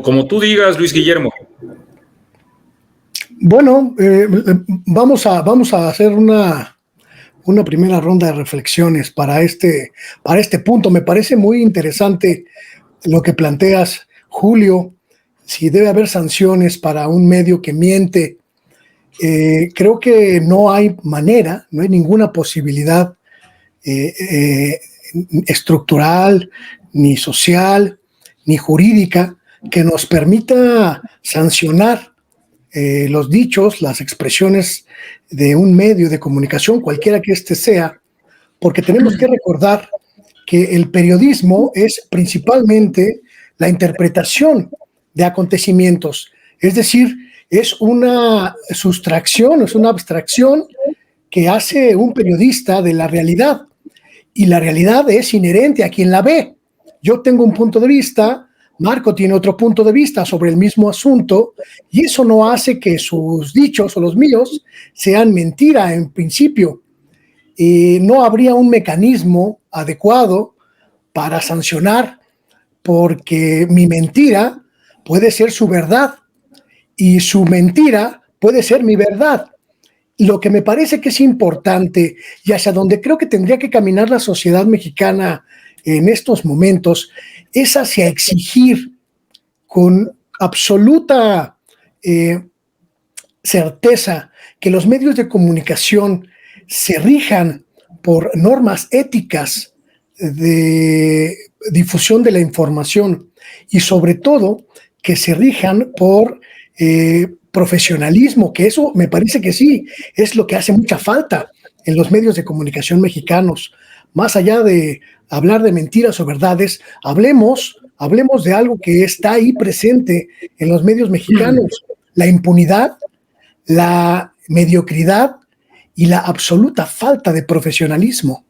Como tú digas, Luis Guillermo. Bueno, vamos a hacer una primera ronda de reflexiones para este punto. Me parece muy interesante lo que planteas, Julio, si debe haber sanciones para un medio que miente. Creo que no hay manera, no hay ninguna posibilidad estructural, ni social, ni jurídica que nos permita sancionar los dichos, las expresiones de un medio de comunicación, cualquiera que éste sea, porque tenemos que recordar que el periodismo es principalmente la interpretación de acontecimientos, es decir, es una sustracción, es una abstracción que hace un periodista de la realidad, y la realidad es inherente a quien la ve. Yo tengo un punto de vista, Marco tiene otro punto de vista sobre el mismo asunto, y eso no hace que sus dichos o los míos sean mentira en principio. No habría un mecanismo adecuado para sancionar, porque mi mentira puede ser su verdad y su mentira puede ser mi verdad. Lo que me parece que es importante y hacia donde creo que tendría que caminar la sociedad mexicana en estos momentos es hacia exigir con absoluta certeza que los medios de comunicación se rijan por normas éticas de difusión de la información y sobre todo que se rijan por profesionalismo, que eso me parece que sí es lo que hace mucha falta en los medios de comunicación mexicanos. Más allá de hablar de mentiras o verdades, hablemos de algo que está ahí presente en los medios mexicanos: la impunidad, la mediocridad y la absoluta falta de profesionalismo.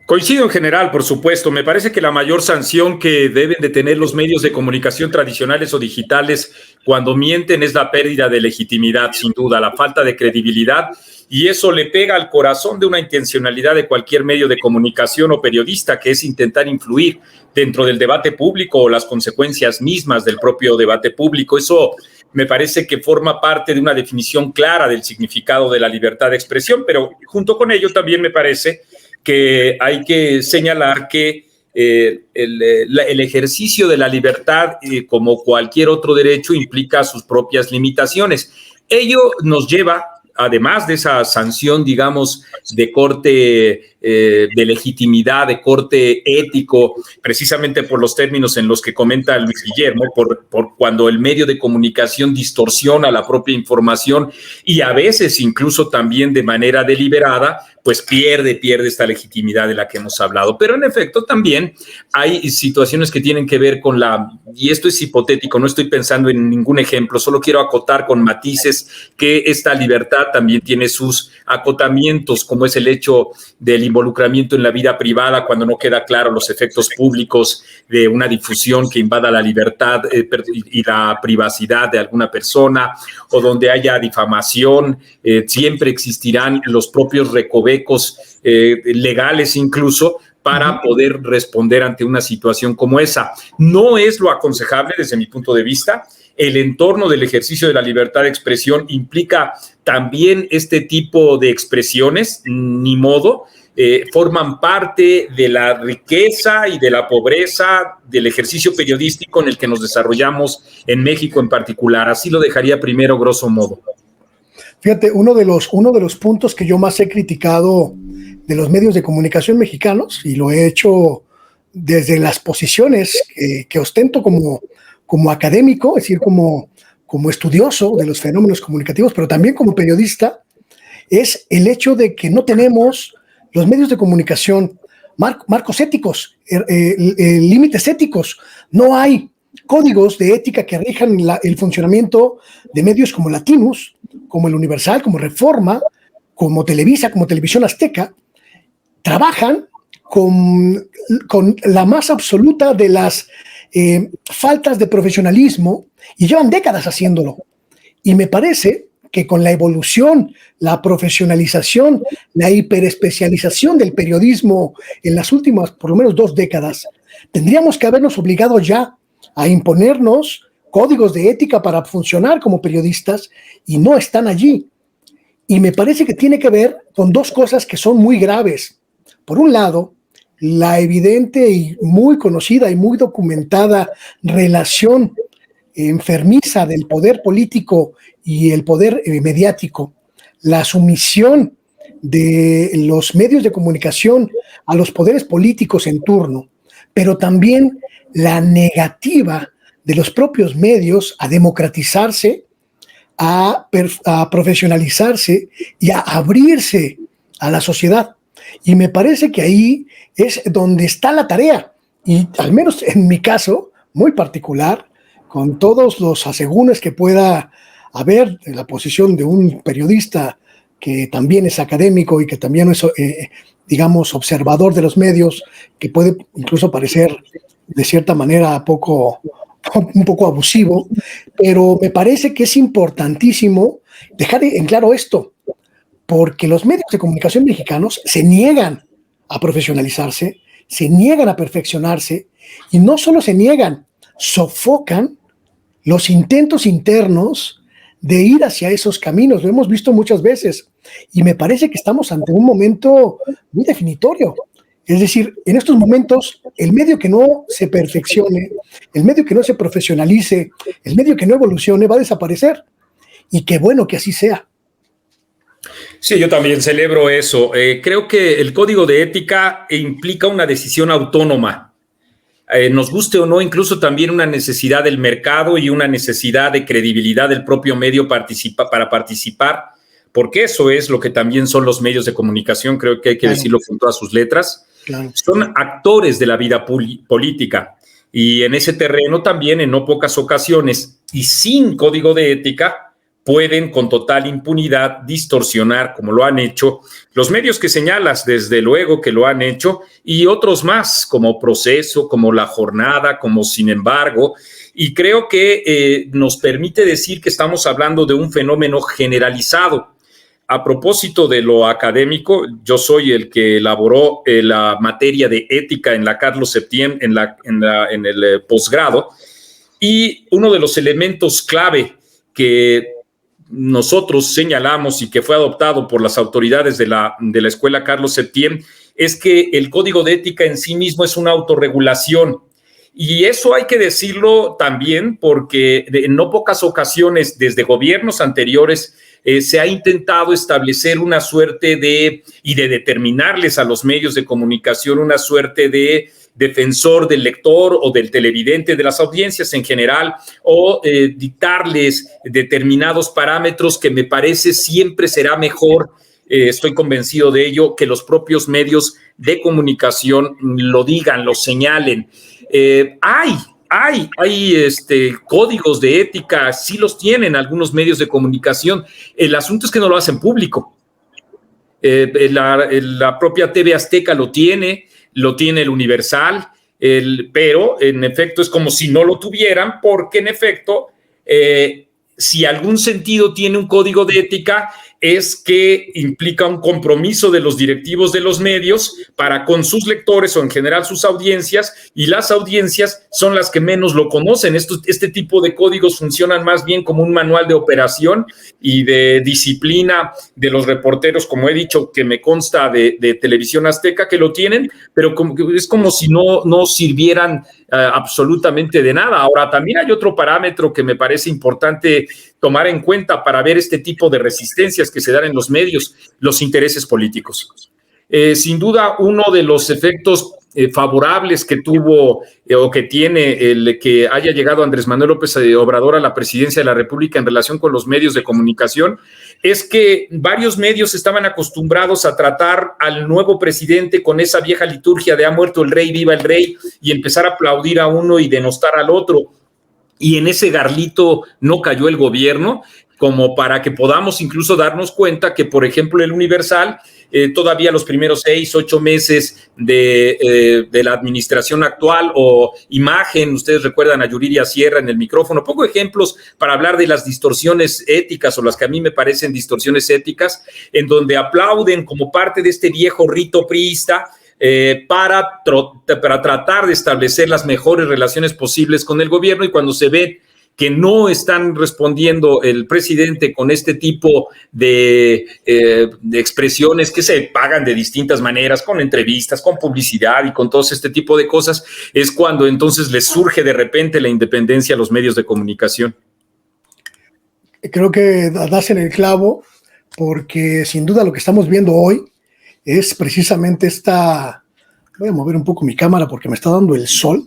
Coincido en general, por supuesto. Me parece que la mayor sanción que deben de tener los medios de comunicación tradicionales o digitales cuando mienten es la pérdida de legitimidad, sin duda, la falta de credibilidad, y eso le pega al corazón de una intencionalidad de cualquier medio de comunicación o periodista, que es intentar influir dentro del debate público o las consecuencias mismas del propio debate público. Eso me parece que forma parte de una definición clara del significado de la libertad de expresión, pero junto con ello también me parece que hay que señalar que el ejercicio de la libertad, como cualquier otro derecho, implica sus propias limitaciones. Ello nos lleva, además de esa sanción, digamos, de corte de legitimidad, de corte ético, precisamente por los términos en los que comenta Luis Guillermo, por cuando el medio de comunicación distorsiona la propia información y a veces incluso también de manera deliberada, pues pierde esta legitimidad de la que hemos hablado. Pero en efecto también hay situaciones que tienen que ver con y esto es hipotético, no estoy pensando en ningún ejemplo, solo quiero acotar con matices que esta libertad también tiene sus acotamientos, como es el hecho del involucramiento en la vida privada cuando no queda claro los efectos públicos de una difusión que invada la libertad y la privacidad de alguna persona, o donde haya difamación. Siempre existirán los propios recovecos legales incluso para poder responder ante una situación como esa. No es lo aconsejable desde mi punto de vista. El entorno del ejercicio de la libertad de expresión implica también este tipo de expresiones, ni modo, forman parte de la riqueza y de la pobreza del ejercicio periodístico en el que nos desarrollamos en México en particular. Así lo dejaría primero, grosso modo. Fíjate, uno de los puntos que yo más he criticado de los medios de comunicación mexicanos, y lo he hecho desde las posiciones que ostento como académico, es decir, como estudioso de los fenómenos comunicativos, pero también como periodista, es el hecho de que no tenemos los medios de comunicación marcos éticos, límites éticos. No hay códigos de ética que rijan el funcionamiento de medios como Latinus, como El Universal, como Reforma, como Televisa, como Televisión Azteca. Trabajan con la más absoluta de las faltas de profesionalismo y llevan décadas haciéndolo. Y me parece que con la evolución, la profesionalización, la hiperespecialización del periodismo en las últimas, por lo menos 2 décadas, tendríamos que habernos obligado ya a imponernos códigos de ética para funcionar como periodistas y no están allí. Y me parece que tiene que ver con 2 cosas que son muy graves. Por un lado, la evidente y muy conocida y muy documentada relación enfermiza del poder político y el poder mediático, la sumisión de los medios de comunicación a los poderes políticos en turno, pero también la negativa de los propios medios a democratizarse, a profesionalizarse y a abrirse a la sociedad. Y me parece que ahí es donde está la tarea. Y al menos en mi caso, muy particular, con todos los asegúnes que pueda haber de la posición de un periodista que también es académico y que también es, digamos, observador de los medios, que puede incluso parecer de cierta manera un poco abusivo, pero me parece que es importantísimo dejar en claro esto, porque los medios de comunicación mexicanos se niegan a profesionalizarse, se niegan a perfeccionarse, y no solo se niegan, sofocan los intentos internos de ir hacia esos caminos. Lo hemos visto muchas veces, y me parece que estamos ante un momento muy definitorio. Es decir, en estos momentos, el medio que no se perfeccione, el medio que no se profesionalice, el medio que no evolucione va a desaparecer. Y qué bueno que así sea. Sí, yo también celebro eso. Creo que el código de ética implica una decisión autónoma. Nos guste o no, incluso también una necesidad del mercado y una necesidad de credibilidad del propio medio para participar, porque eso es lo que también son los medios de comunicación, creo que hay que decirlo con todas sus letras. Claro. Son actores de la vida política, y en ese terreno también en no pocas ocasiones y sin código de ética pueden con total impunidad distorsionar, como lo han hecho los medios que señalas, desde luego que lo han hecho, y otros más, como Proceso, como La Jornada, como Sin Embargo, y creo que nos permite decir que estamos hablando de un fenómeno generalizado. A propósito de lo académico, yo soy el que elaboró la materia de ética en la Carlos Septién, en el posgrado, y uno de los elementos clave que nosotros señalamos y que fue adoptado por las autoridades de la Escuela Carlos Septién es que el código de ética en sí mismo es una autorregulación. Y eso hay que decirlo también porque en no pocas ocasiones desde gobiernos anteriores se ha intentado establecer una suerte de determinarles a los medios de comunicación una suerte de defensor del lector o del televidente, de las audiencias en general, o dictarles determinados parámetros que me parece siempre será mejor, estoy convencido de ello, que los propios medios de comunicación lo digan, lo señalen. Hay códigos de ética, sí los tienen algunos medios de comunicación. El asunto es que no lo hacen público. La propia TV Azteca lo tiene el Universal, pero en efecto es como si no lo tuvieran, porque en efecto, si algún sentido tiene un código de ética, es que implica un compromiso de los directivos de los medios para con sus lectores o en general sus audiencias, y las audiencias son las que menos lo conocen. Este tipo de códigos funcionan más bien como un manual de operación y de disciplina de los reporteros, como he dicho, que me consta de Televisión Azteca que lo tienen, pero es como si no sirvieran absolutamente de nada. Ahora, también hay otro parámetro que me parece importante tomar en cuenta para ver este tipo de resistencias que se dan en los medios: los intereses políticos. Sin duda, uno de los efectos favorables que tuvo o que tiene el que haya llegado Andrés Manuel López Obrador a la presidencia de la República en relación con los medios de comunicación es que varios medios estaban acostumbrados a tratar al nuevo presidente con esa vieja liturgia de "ha muerto el rey, viva el rey", y empezar a aplaudir a uno y denostar al otro. Y en ese garlito no cayó el gobierno, como para que podamos incluso darnos cuenta que, por ejemplo, el Universal todavía los primeros 6, 8 meses de la administración actual, o imagen, ustedes recuerdan a Yuridia Sierra en el micrófono, pongo ejemplos para hablar de las distorsiones éticas, o las que a mí me parecen distorsiones éticas, en donde aplauden como parte de este viejo rito priista, para tratar de establecer las mejores relaciones posibles con el gobierno, y cuando se ve que no están respondiendo el presidente con este tipo de expresiones que se pagan de distintas maneras, con entrevistas, con publicidad y con todo este tipo de cosas, es cuando entonces les surge de repente la independencia a los medios de comunicación. Creo que das en el clavo, porque sin duda lo que estamos viendo hoy es precisamente voy a mover un poco mi cámara porque me está dando el sol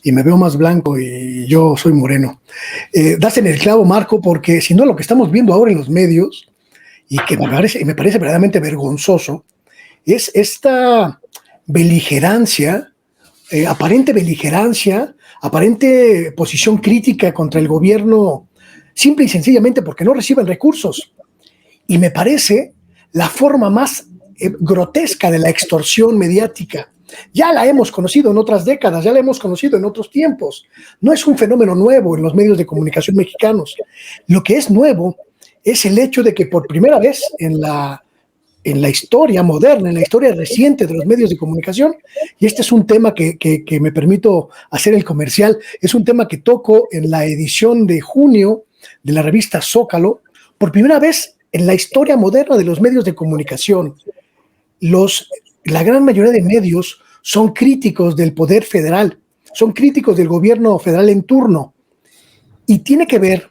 y me veo más blanco y yo soy moreno. Das en el clavo, Marco, porque sin duda lo que estamos viendo ahora en los medios, y que me parece verdaderamente vergonzoso, es esta beligerancia, aparente posición crítica contra el gobierno, simple y sencillamente porque no reciben recursos. Y me parece la forma más grotesca de la extorsión mediática. Ya la hemos conocido en otras décadas, ya la hemos conocido en otros tiempos. No es un fenómeno nuevo en los medios de comunicación mexicanos. Lo que es nuevo es el hecho de que por primera vez en la historia moderna, en la historia reciente de los medios de comunicación, y este es un tema que me permito hacer el comercial, es un tema que toco en la edición de junio de la revista Zócalo. Por primera vez en la historia moderna de los medios de comunicación, la gran mayoría de medios son críticos del poder federal, son críticos del gobierno federal en turno, y tiene que ver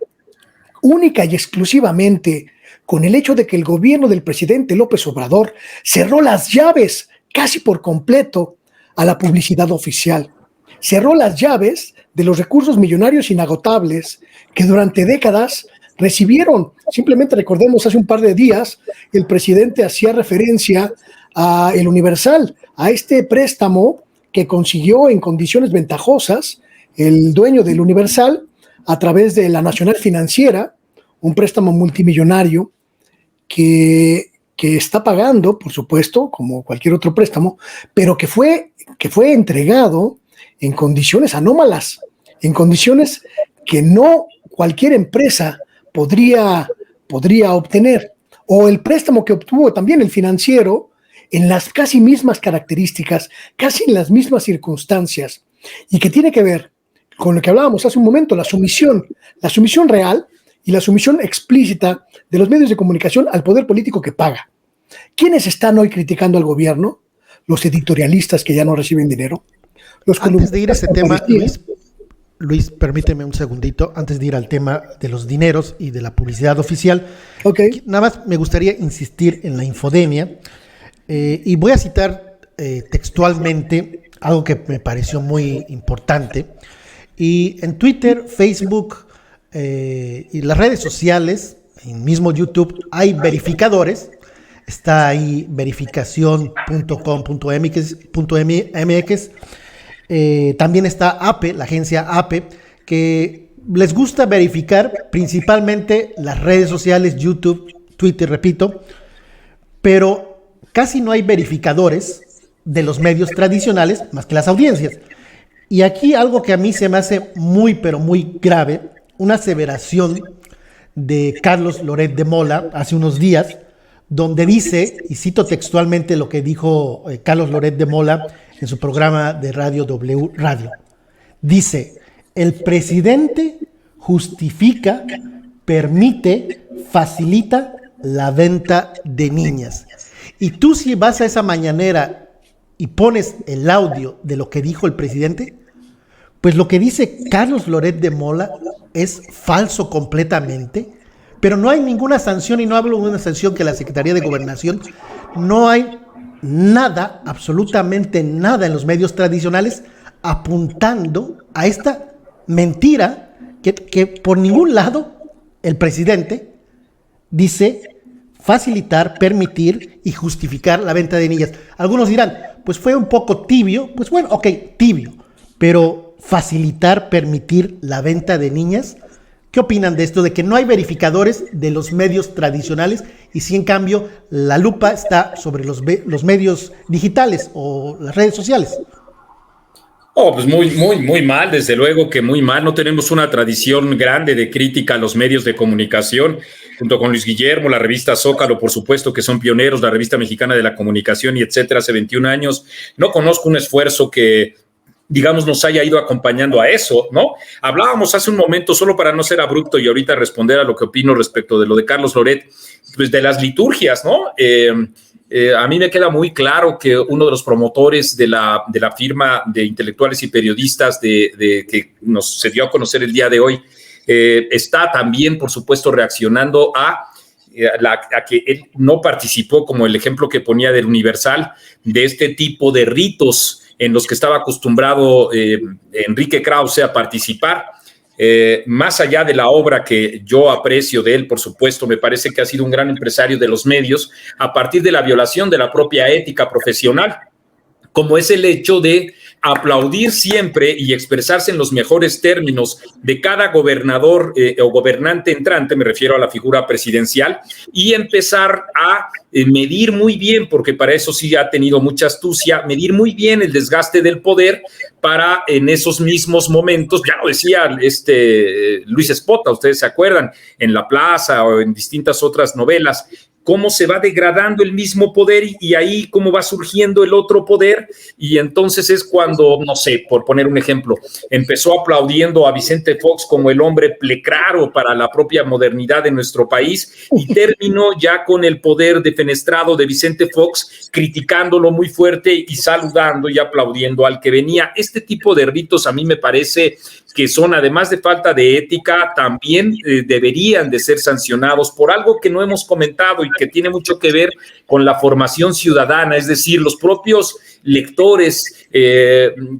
única y exclusivamente con el hecho de que el gobierno del presidente López Obrador cerró las llaves casi por completo a la publicidad oficial. Cerró las llaves de los recursos millonarios inagotables que durante décadas recibieron. Simplemente recordemos, hace un par de días el presidente hacía referencia a El Universal, a este préstamo que consiguió en condiciones ventajosas el dueño del Universal a través de la Nacional Financiera, un préstamo multimillonario que está pagando, por supuesto, como cualquier otro préstamo, pero que fue entregado en condiciones anómalas, en condiciones que no cualquier empresa podría obtener. O el préstamo que obtuvo también el financiero en las casi mismas características, casi en las mismas circunstancias, y que tiene que ver con lo que hablábamos hace un momento, la sumisión real y la sumisión explícita de los medios de comunicación al poder político que paga. ¿Quiénes están hoy criticando al gobierno? Los editorialistas que ya no reciben dinero. Antes de ir a ese tema, Luis, permíteme un segundito, antes de ir al tema de los dineros y de la publicidad oficial. Okay. Nada más me gustaría insistir en la infodemia, y voy a citar textualmente algo que me pareció muy importante. Y en Twitter, Facebook y las redes sociales, en mismo YouTube, hay verificadores. Está ahí verificación.com.mx. También está APE, la agencia APE, que les gusta verificar principalmente las redes sociales, YouTube, Twitter, repito, pero casi no hay verificadores de los medios tradicionales más que las audiencias. Y aquí algo que a mí se me hace muy, pero muy grave, una aseveración de Carlos Loret de Mola hace unos días, donde dice, y cito textualmente lo que dijo Carlos Loret de Mola en su programa de radio W Radio, dice: el presidente justifica, permite, facilita la venta de niñas. Y tú, si vas a esa mañanera y pones el audio de lo que dijo el presidente, pues lo que dice Carlos Loret de Mola es falso completamente, pero no hay ninguna sanción, y no hablo de una sanción que la Secretaría de Gobernación, no hay nada, absolutamente nada en los medios tradicionales apuntando a esta mentira que por ningún lado el presidente dice facilitar, permitir y justificar la venta de niñas. Algunos dirán, pues fue un poco tibio. Pues bueno, ok, tibio, pero facilitar, permitir la venta de niñas, ¿Qué opinan de esto, de que no hay verificadores de los medios tradicionales y sí, en cambio, la lupa está sobre los medios digitales o las redes sociales? Oh, pues muy mal, desde luego que muy mal. No tenemos una tradición grande de crítica a los medios de comunicación, junto con Luis Guillermo, la revista Zócalo, por supuesto, que son pioneros, la revista mexicana de la comunicación y etcétera, hace 21 años. No conozco un esfuerzo que, digamos, nos haya ido acompañando a eso, ¿no? Hablábamos hace un momento, solo para no ser abrupto y ahorita responder a lo que opino respecto de lo de Carlos Loret, pues de las liturgias, ¿no? A mí me queda muy claro que uno de los promotores de la firma de intelectuales y periodistas que se dio a conocer el día de hoy está también, por supuesto, reaccionando a que él no participó, como el ejemplo que ponía del Universal, de este tipo de ritos en los que estaba acostumbrado Enrique Krause a participar. Más allá de la obra que yo aprecio de él, por supuesto, me parece que ha sido un gran empresario de los medios a partir de la violación de la propia ética profesional, como es el hecho de aplaudir siempre y expresarse en los mejores términos de cada gobernador o gobernante entrante, me refiero a la figura presidencial, y empezar a medir muy bien, porque para eso sí ha tenido mucha astucia, medir muy bien el desgaste del poder para en esos mismos momentos, ya lo decía Luis Espota, ustedes se acuerdan, en La Plaza o en distintas otras novelas, cómo se va degradando el mismo poder y ahí cómo va surgiendo el otro poder, y entonces es cuando, no sé, por poner un ejemplo, empezó aplaudiendo a Vicente Fox como el hombre plecraro para la propia modernidad de nuestro país y terminó ya con el poder defenestrado de Vicente Fox, criticándolo muy fuerte y saludando y aplaudiendo al que venía. Este tipo de ritos a mí me parece que son, además de falta de ética, también deberían de ser sancionados por algo que no hemos comentado y que tiene mucho que ver con la formación ciudadana, es decir, los propios lectores,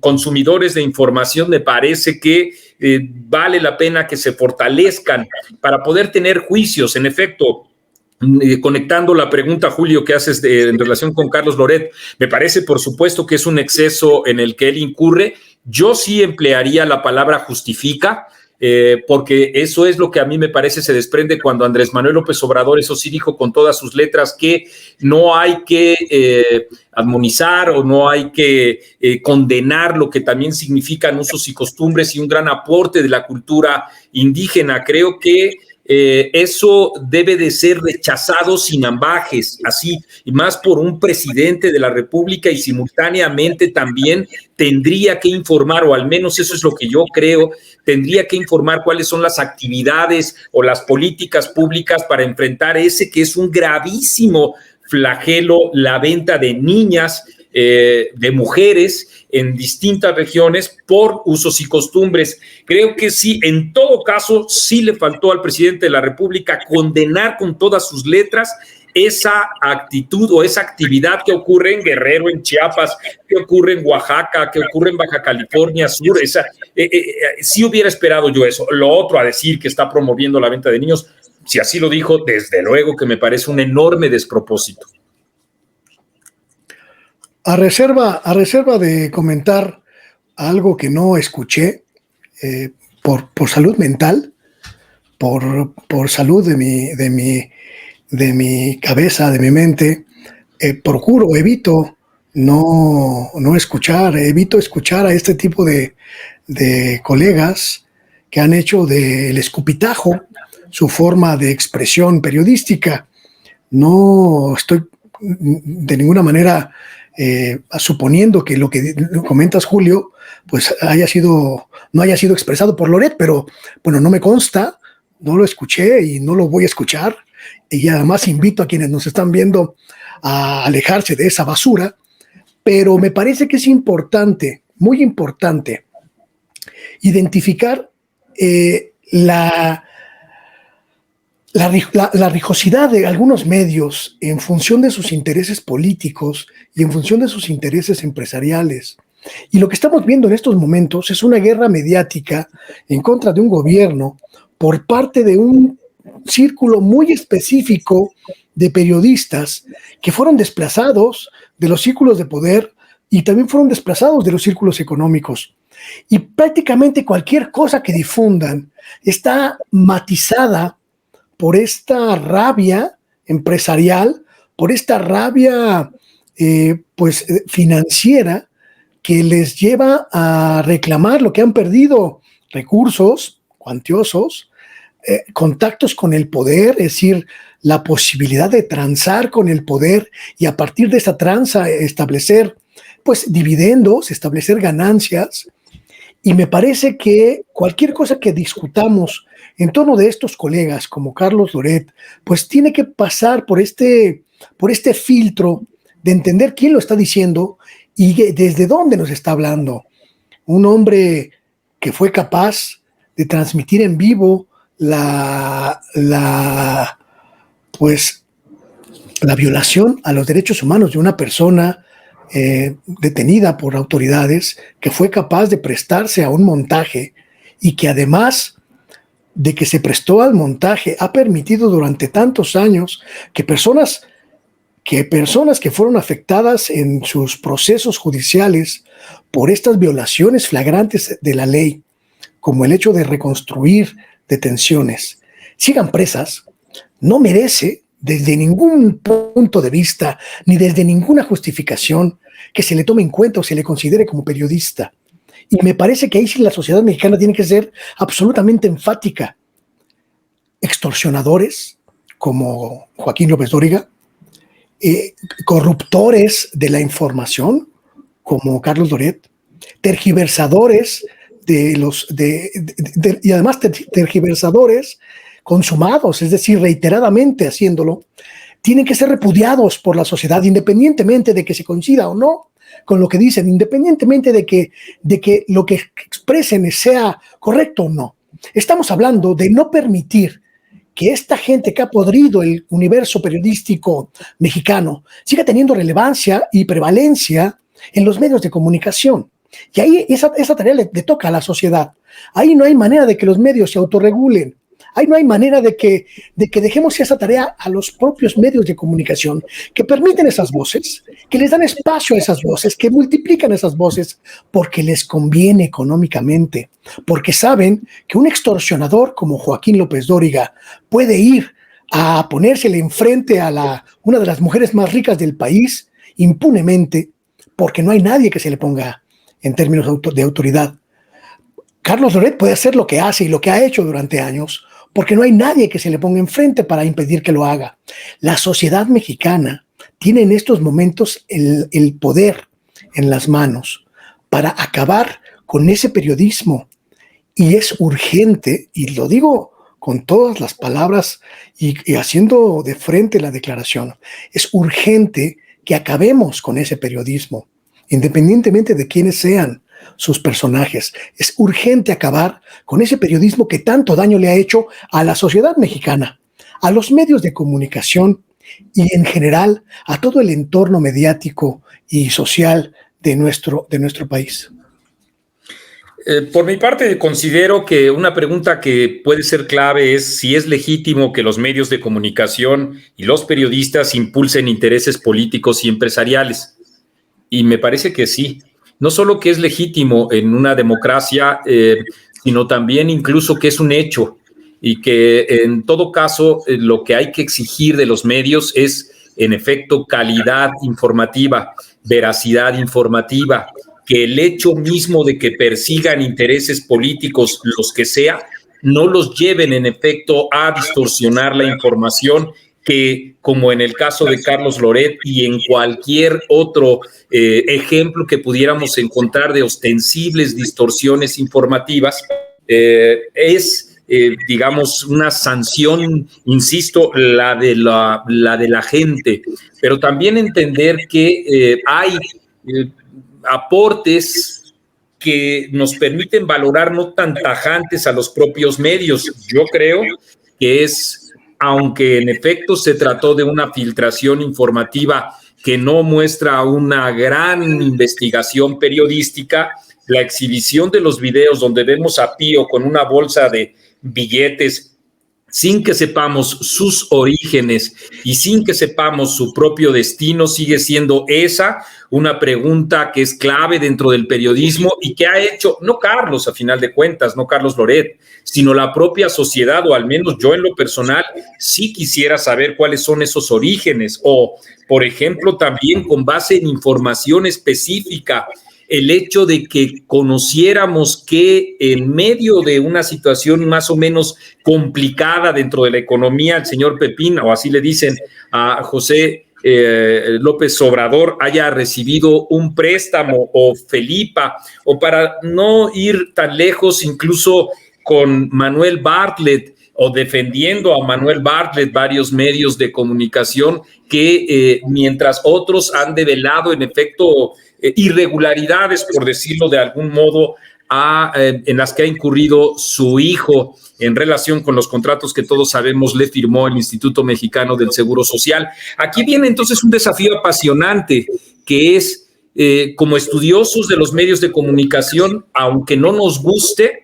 consumidores de información, me parece que vale la pena que se fortalezcan para poder tener juicios. En efecto, conectando la pregunta, Julio, que haces en relación con Carlos Loret, me parece, por supuesto, que es un exceso en el que él incurre. Yo sí emplearía la palabra justifica, porque eso es lo que a mí me parece se desprende cuando Andrés Manuel López Obrador, eso sí dijo con todas sus letras, que no hay que admonizar o no hay que condenar lo que también significan usos y costumbres y un gran aporte de la cultura indígena. Creo que eso debe de ser rechazado sin ambajes, así, y más por un presidente de la República, y simultáneamente también tendría que informar, o al menos eso es lo que yo creo, tendría que informar cuáles son las actividades o las políticas públicas para enfrentar ese que es un gravísimo flagelo, la venta de niñas, de mujeres en distintas regiones por usos y costumbres. Creo que sí, en todo caso, sí le faltó al presidente de la República condenar con todas sus letras esa actitud o esa actividad que ocurre en Guerrero, en Chiapas, que ocurre en Oaxaca, que ocurre en Baja California Sur. Sí hubiera esperado yo eso. Lo otro, a decir que está promoviendo la venta de niños, si así lo dijo, desde luego que me parece un enorme despropósito. A reserva de comentar algo que no escuché, por salud mental, por salud de mi cabeza, de mi mente, evito escuchar a este tipo de colegas que han hecho del escupitajo su forma de expresión periodística. No estoy de ninguna manera suponiendo que lo que comentas, Julio, pues no haya sido expresado por Loret, pero bueno, no me consta, no lo escuché y no lo voy a escuchar, y además invito a quienes nos están viendo a alejarse de esa basura, pero me parece que es importante, muy importante, identificar la rijosidad de algunos medios en función de sus intereses políticos y en función de sus intereses empresariales. Y lo que estamos viendo en estos momentos es una guerra mediática en contra de un gobierno por parte de un círculo muy específico de periodistas que fueron desplazados de los círculos de poder y también fueron desplazados de los círculos económicos. Y prácticamente cualquier cosa que difundan está matizada por esta rabia empresarial, por esta rabia financiera que les lleva a reclamar lo que han perdido, recursos cuantiosos, contactos con el poder, es decir, la posibilidad de transar con el poder y a partir de esa tranza establecer pues dividendos, establecer ganancias. Y me parece que cualquier cosa que discutamos en torno de estos colegas como Carlos Loret, pues tiene que pasar por este filtro de entender quién lo está diciendo y desde dónde nos está hablando. Un hombre que fue capaz de transmitir en vivo la violación a los derechos humanos de una persona detenida por autoridades, que fue capaz de prestarse a un montaje y que además de que se prestó al montaje ha permitido durante tantos años que personas que fueron afectadas en sus procesos judiciales por estas violaciones flagrantes de la ley, como el hecho de reconstruir detenciones, sigan presas, no merece desde ningún punto de vista ni desde ninguna justificación que se le tome en cuenta o se le considere como periodista. Y me parece que ahí sí la sociedad mexicana tiene que ser absolutamente enfática. Extorsionadores como Joaquín López Dóriga, corruptores de la información como Carlos Loret, tergiversadores y además tergiversadores consumados, es decir, reiteradamente haciéndolo, tienen que ser repudiados por la sociedad, independientemente de que se coincida o no con lo que dicen, independientemente de que lo que expresen sea correcto o no. Estamos hablando de no permitir que esta gente que ha podrido el universo periodístico mexicano siga teniendo relevancia y prevalencia en los medios de comunicación. Y ahí esa tarea le toca a la sociedad. Ahí no hay manera de que los medios se autorregulen. Ahí no hay manera de que dejemos esa tarea a los propios medios de comunicación, que permiten esas voces, que les dan espacio a esas voces, que multiplican esas voces porque les conviene económicamente, porque saben que un extorsionador como Joaquín López Dóriga puede ir a ponérsele enfrente a una de las mujeres más ricas del país impunemente, porque no hay nadie que se le ponga en términos de autoridad. Carlos Loret puede hacer lo que hace y lo que ha hecho durante años, porque no hay nadie que se le ponga enfrente para impedir que lo haga. La sociedad mexicana tiene en estos momentos el poder en las manos para acabar con ese periodismo. Y es urgente, y lo digo con todas las palabras y haciendo de frente la declaración, es urgente que acabemos con ese periodismo, independientemente de quiénes sean sus personajes. Es urgente acabar con ese periodismo que tanto daño le ha hecho a la sociedad mexicana, a los medios de comunicación y en general a todo el entorno mediático y social de nuestro país. Por mi parte, considero que una pregunta que puede ser clave es si es legítimo que los medios de comunicación y los periodistas impulsen intereses políticos y empresariales. Y me parece que sí. No solo que es legítimo en una democracia, sino también incluso que es un hecho y que en todo caso lo que hay que exigir de los medios es en efecto calidad informativa, veracidad informativa, que el hecho mismo de que persigan intereses políticos, los que sea, no los lleven en efecto a distorsionar la información que, como en el caso de Carlos Loret y en cualquier otro ejemplo que pudiéramos encontrar de ostensibles distorsiones informativas, digamos, una sanción, insisto, la de la gente, pero también entender que hay aportes que nos permiten valorar no tan tajantes a los propios medios. Yo creo que es, aunque en efecto se trató de una filtración informativa que no muestra una gran investigación periodística, la exhibición de los videos donde vemos a Pío con una bolsa de billetes sin que sepamos sus orígenes y sin que sepamos su propio destino, sigue siendo esa una pregunta que es clave dentro del periodismo y que ha hecho, no Carlos, a final de cuentas, no Carlos Loret, sino la propia sociedad, o al menos yo en lo personal, sí quisiera saber cuáles son esos orígenes, o, por ejemplo, también con base en información específica, el hecho de que conociéramos que en medio de una situación más o menos complicada dentro de la economía, el señor Pepín, o así le dicen a José López Obrador, haya recibido un préstamo, o Felipa, o para no ir tan lejos, incluso con Manuel Bartlett, o defendiendo a Manuel Bartlett, varios medios de comunicación que mientras otros han develado en efecto irregularidades, por decirlo de algún modo, en las que ha incurrido su hijo en relación con los contratos que todos sabemos le firmó el Instituto Mexicano del Seguro Social. Aquí viene entonces un desafío apasionante, que es, como estudiosos de los medios de comunicación, aunque no nos guste,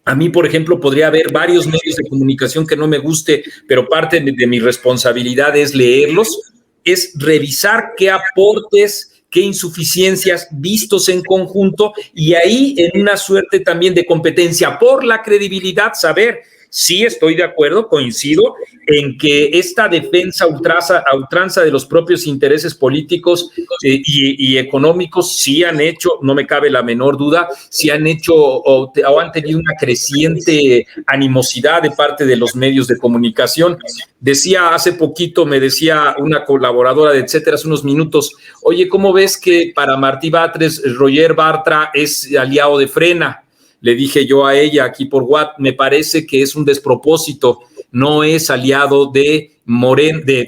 a mí, por ejemplo, podría haber varios medios de comunicación que no me guste, pero parte de mi responsabilidad es leerlos, es revisar qué aportes, qué insuficiencias vistos en conjunto, y ahí en una suerte también de competencia por la credibilidad, saber sí estoy de acuerdo, coincido en que esta defensa a ultranza de los propios intereses políticos y económicos sí han hecho, no me cabe la menor duda, sí han hecho o han tenido una creciente animosidad de parte de los medios de comunicación. Decía hace poquito, me decía una colaboradora de Etcétera hace unos minutos, oye, ¿cómo ves que para Martí Batres, Roger Bartra es aliado de Frena? Le dije yo a ella aquí por WhatsApp, me parece que es un despropósito, no es aliado de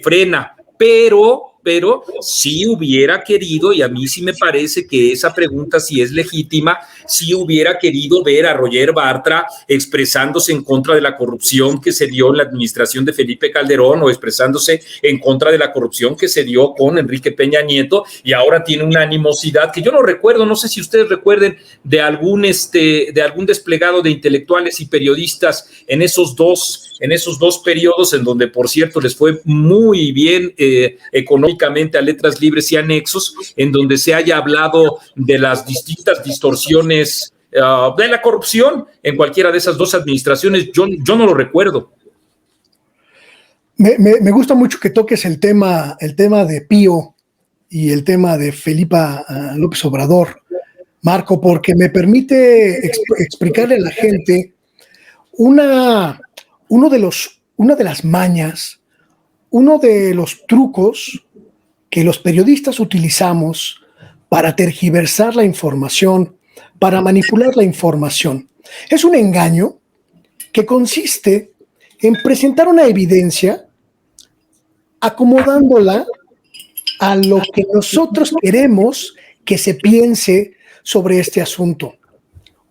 Frena, pero sí hubiera querido, y a mí sí me parece que esa pregunta sí es legítima, sí hubiera querido ver a Roger Bartra expresándose en contra de la corrupción que se dio en la administración de Felipe Calderón, o expresándose en contra de la corrupción que se dio con Enrique Peña Nieto, y ahora tiene una animosidad que yo no recuerdo, no sé si ustedes recuerden de algún desplegado de intelectuales y periodistas en esos dos periodos, en donde, por cierto, les fue muy bien económicamente a Letras Libres y Anexos, en donde se haya hablado de las distintas distorsiones de la corrupción en cualquiera de esas dos administraciones. Yo no lo recuerdo. Me gusta mucho que toques el tema de Pío y el tema de Felipa López Obrador, Marco, porque me permite explicarle a la gente una de las mañas, uno de los trucos que los periodistas utilizamos para tergiversar la información, para manipular la información. Es un engaño que consiste en presentar una evidencia acomodándola a lo que nosotros queremos que se piense sobre este asunto.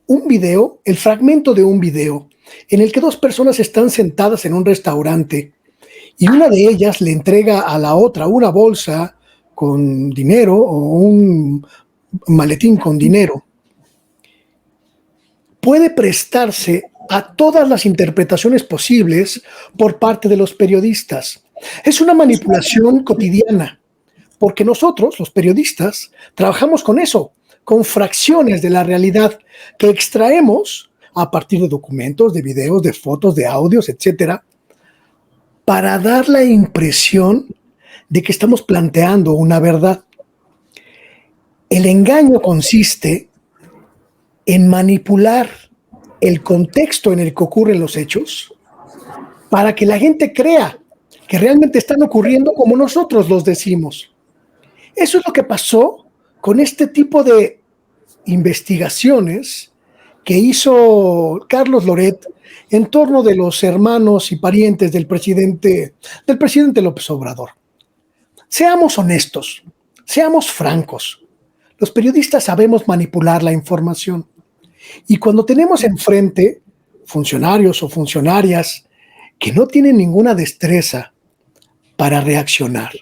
Un video, el fragmento de un video en el que dos personas están sentadas en un restaurante y una de ellas le entrega a la otra una bolsa con dinero o un maletín con dinero, puede prestarse a todas las interpretaciones posibles por parte de los periodistas. Es una manipulación cotidiana, porque nosotros, los periodistas, trabajamos con eso, con fracciones de la realidad que extraemos a partir de documentos, de videos, de fotos, de audios, etcétera, para dar la impresión de que estamos planteando una verdad. El engaño consiste en manipular el contexto en el que ocurren los hechos para que la gente crea que realmente están ocurriendo como nosotros los decimos. Eso es lo que pasó con este tipo de investigaciones que hizo Carlos Loret en torno de los hermanos y parientes del presidente López Obrador. Seamos honestos, seamos francos. Los periodistas sabemos manipular la información. Y cuando tenemos enfrente funcionarios o funcionarias que no tienen ninguna destreza para reaccionar,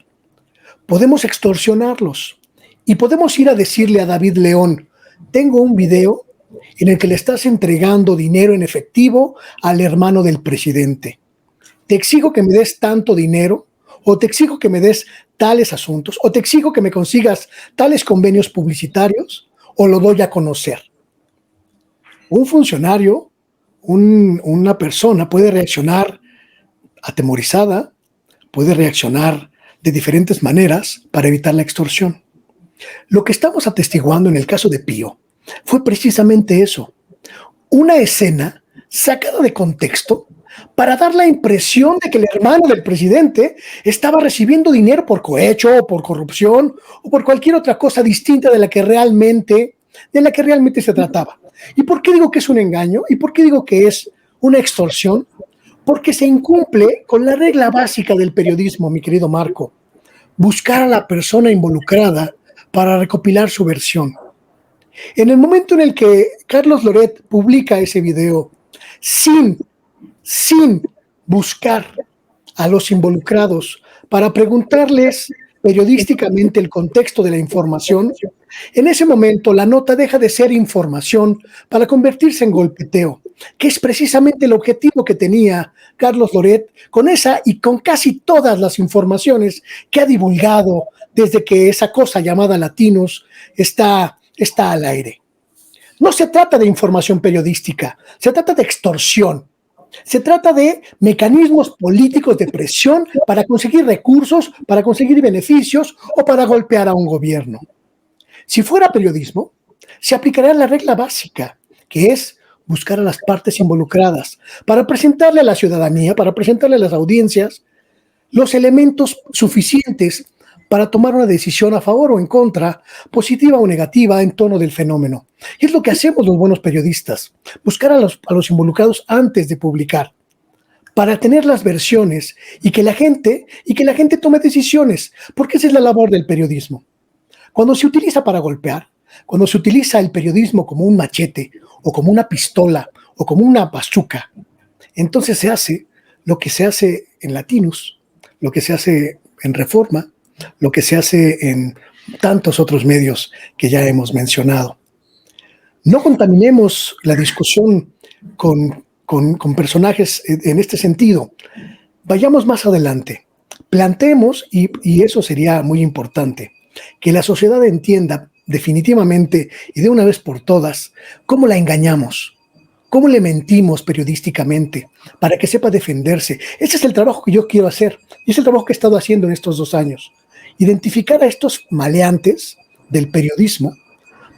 podemos extorsionarlos y podemos ir a decirle a David León: tengo un video en el que le estás entregando dinero en efectivo al hermano del presidente. te exijo que me des tanto dinero, o te exijo que me des tales asuntos, o te exijo que me consigas tales convenios publicitarios, o lo doy a conocer. Un funcionario, una persona puede reaccionar atemorizada, puede reaccionar de diferentes maneras para evitar la extorsión. Lo que estamos atestiguando en el caso de Pío fue precisamente eso, una escena sacada de contexto para dar la impresión de que el hermano del presidente estaba recibiendo dinero por cohecho o por corrupción o por cualquier otra cosa distinta de la que realmente se trataba. ¿Y por qué digo que es un engaño? ¿Y por qué digo que es una extorsión? Porque se incumple con la regla básica del periodismo, mi querido Marco, buscar a la persona involucrada para recopilar su versión. En el momento en el que Carlos Loret publica ese video sin buscar a los involucrados para preguntarles periodísticamente el contexto de la información, en ese momento la nota deja de ser información para convertirse en golpeteo, que es precisamente el objetivo que tenía Carlos Loret con esa y con casi todas las informaciones que ha divulgado desde que esa cosa llamada Latinos está al aire. No se trata de información periodística, se trata de extorsión. Se trata de mecanismos políticos de presión para conseguir recursos, para conseguir beneficios o para golpear a un gobierno. Si fuera periodismo, se aplicaría la regla básica, que es buscar a las partes involucradas para presentarle a la ciudadanía, para presentarle a las audiencias los elementos suficientes para tomar una decisión a favor o en contra, positiva o negativa en torno del fenómeno. Y es lo que hacemos los buenos periodistas, buscar a los involucrados antes de publicar, para tener las versiones y que la gente tome decisiones, porque esa es la labor del periodismo. Cuando se utiliza para golpear, cuando se utiliza el periodismo como un machete, o como una pistola, o como una bazooka, entonces se hace lo que se hace en Latinos, lo que se hace en Reforma, lo que se hace en tantos otros medios que ya hemos mencionado. No contaminemos la discusión con personajes en este sentido. Vayamos más adelante. Planteemos, y eso sería muy importante, que la sociedad entienda definitivamente y de una vez por todas cómo la engañamos, cómo le mentimos periodísticamente para que sepa defenderse. Ese es el trabajo que yo quiero hacer y es el trabajo que he estado haciendo en estos 2 años. Identificar a estos maleantes del periodismo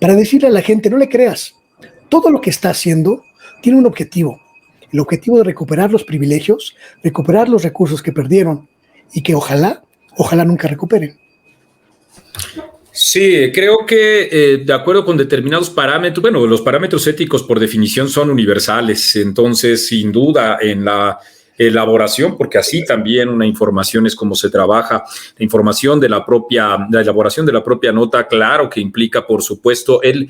para decirle a la gente, no le creas, todo lo que está haciendo tiene un objetivo, el objetivo de recuperar los privilegios, recuperar los recursos que perdieron y que ojalá nunca recuperen. Sí, creo que de acuerdo con determinados parámetros, bueno, los parámetros éticos por definición son universales, entonces sin duda en la elaboración, porque así también una información es como se trabaja, la información de la elaboración de la propia nota, claro que implica, por supuesto, el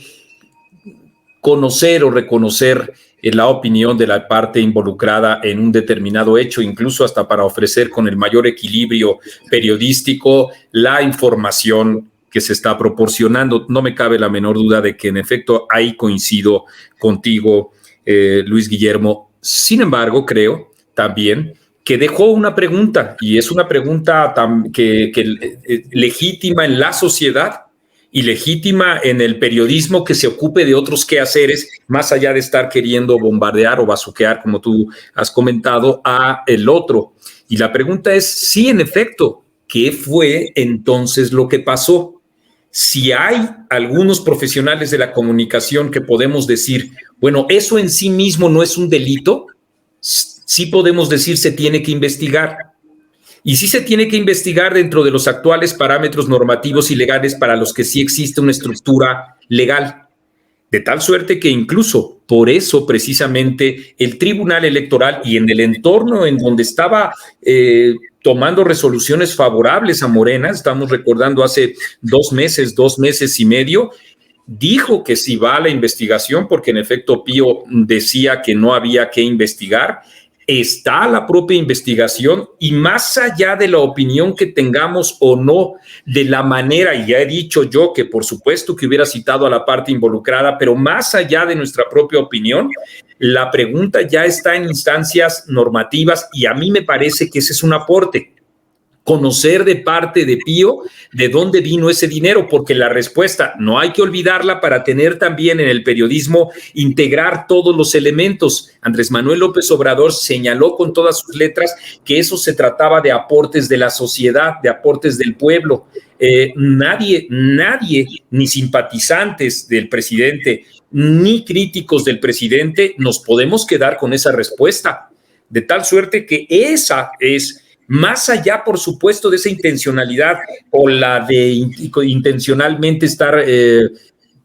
conocer o reconocer la opinión de la parte involucrada en un determinado hecho, incluso hasta para ofrecer con el mayor equilibrio periodístico la información que se está proporcionando. No me cabe la menor duda de que en efecto ahí coincido contigo, Luis Guillermo. Sin embargo, creo también que dejó una pregunta, y es una pregunta legítima en la sociedad y legítima en el periodismo que se ocupe de otros quehaceres, más allá de estar queriendo bombardear o bazuquear, como tú has comentado, a el otro. Y la pregunta es, sí, en efecto, ¿qué fue entonces lo que pasó? Si hay algunos profesionales de la comunicación que podemos decir, bueno, eso en sí mismo no es un delito, sí podemos decir se tiene que investigar. Y sí se tiene que investigar dentro de los actuales parámetros normativos y legales para los que sí existe una estructura legal. De tal suerte que incluso por eso precisamente el Tribunal Electoral y en el entorno en donde estaba tomando resoluciones favorables a Morena, estamos recordando hace 2 meses y medio, dijo que sí va a la investigación porque en efecto Pío decía que no había que investigar. Está la propia investigación y más allá de la opinión que tengamos o no de la manera, y ya he dicho yo que por supuesto que hubiera citado a la parte involucrada, pero más allá de nuestra propia opinión, La pregunta ya está en instancias normativas y a mí me parece que ese es un aporte. Conocer de parte de Pío de dónde vino ese dinero, porque la respuesta no hay que olvidarla para tener también en el periodismo integrar todos los elementos. Andrés Manuel López Obrador señaló con todas sus letras que eso se trataba de aportes de la sociedad, de aportes del pueblo. Nadie, ni simpatizantes del presidente, ni críticos del presidente, nos podemos quedar con esa respuesta, de tal suerte que esa es, más allá, por supuesto, de esa intencionalidad o la de intencionalmente estar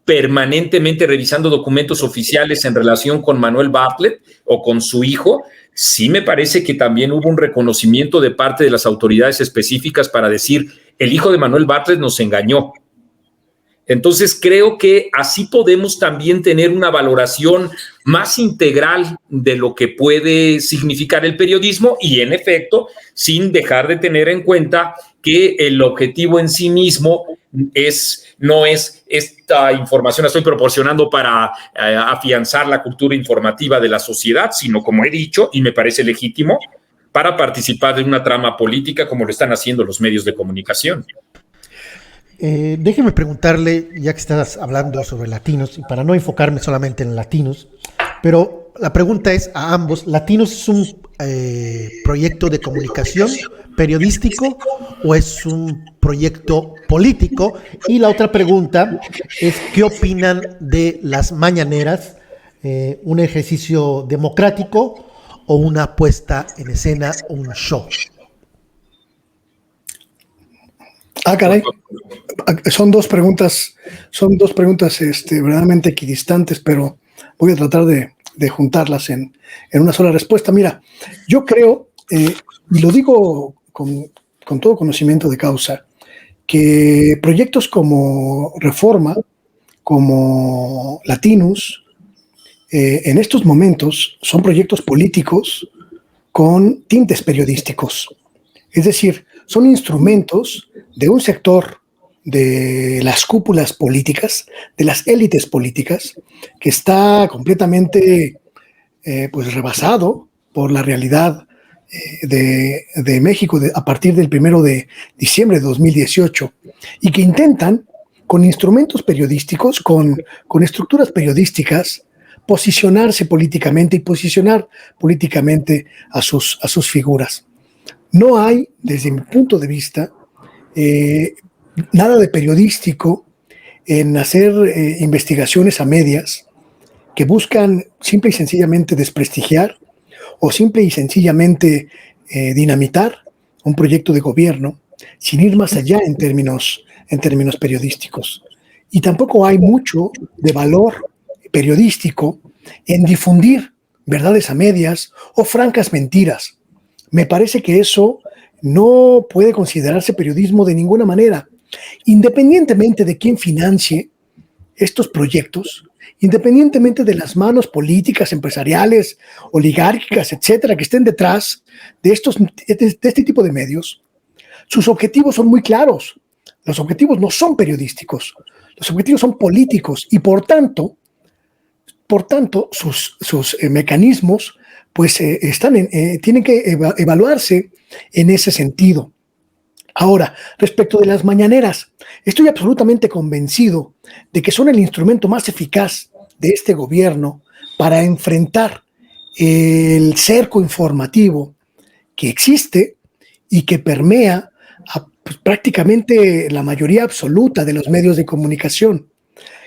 permanentemente revisando documentos oficiales en relación con Manuel Bartlett o con su hijo, sí me parece que también hubo un reconocimiento de parte de las autoridades específicas para decir, el hijo de Manuel Bartlett nos engañó. Entonces creo que así podemos también tener una valoración más integral de lo que puede significar el periodismo y, en efecto, sin dejar de tener en cuenta que el objetivo en sí mismo no es esta información la estoy proporcionando para afianzar la cultura informativa de la sociedad, sino, como he dicho, y me parece legítimo, para participar de una trama política como lo están haciendo los medios de comunicación. Déjeme preguntarle, ya que estás hablando sobre latinos, y para no enfocarme solamente en latinos, pero la pregunta es a ambos, ¿Latinos es un proyecto de comunicación periodístico o es un proyecto político? Y la otra pregunta es, ¿qué opinan de las mañaneras? ¿Un ejercicio democrático o una puesta en escena, un show? Caray. Son dos preguntas verdaderamente equidistantes, pero voy a tratar de juntarlas en una sola respuesta. Mira, yo creo, y lo digo con todo conocimiento de causa, que proyectos como Reforma, como Latinos, en estos momentos son proyectos políticos con tintes periodísticos. Es decir, son instrumentos de un sector de las cúpulas políticas, de las élites políticas, que está completamente pues rebasado por la realidad de México a partir del 1 de diciembre de 2018, y que intentan, con instrumentos periodísticos, con estructuras periodísticas, posicionarse políticamente y posicionar políticamente a sus figuras. No hay, desde mi punto de vista, nada de periodístico en hacer investigaciones a medias que buscan simple y sencillamente desprestigiar o simple y sencillamente dinamitar un proyecto de gobierno sin ir más allá en términos periodísticos. Y tampoco hay mucho de valor periodístico en difundir verdades a medias o francas mentiras. Me parece que eso no puede considerarse periodismo de ninguna manera, independientemente de quién financie estos proyectos, independientemente de las manos políticas, empresariales, oligárquicas, etcétera, que estén detrás de este tipo de medios. Sus objetivos son muy claros. Los objetivos no son periodísticos, los objetivos son políticos y por tanto sus mecanismos pues tienen que evaluarse en ese sentido. Ahora, respecto de las mañaneras, estoy absolutamente convencido de que son el instrumento más eficaz de este gobierno para enfrentar el cerco informativo que existe y que permea a prácticamente la mayoría absoluta de los medios de comunicación.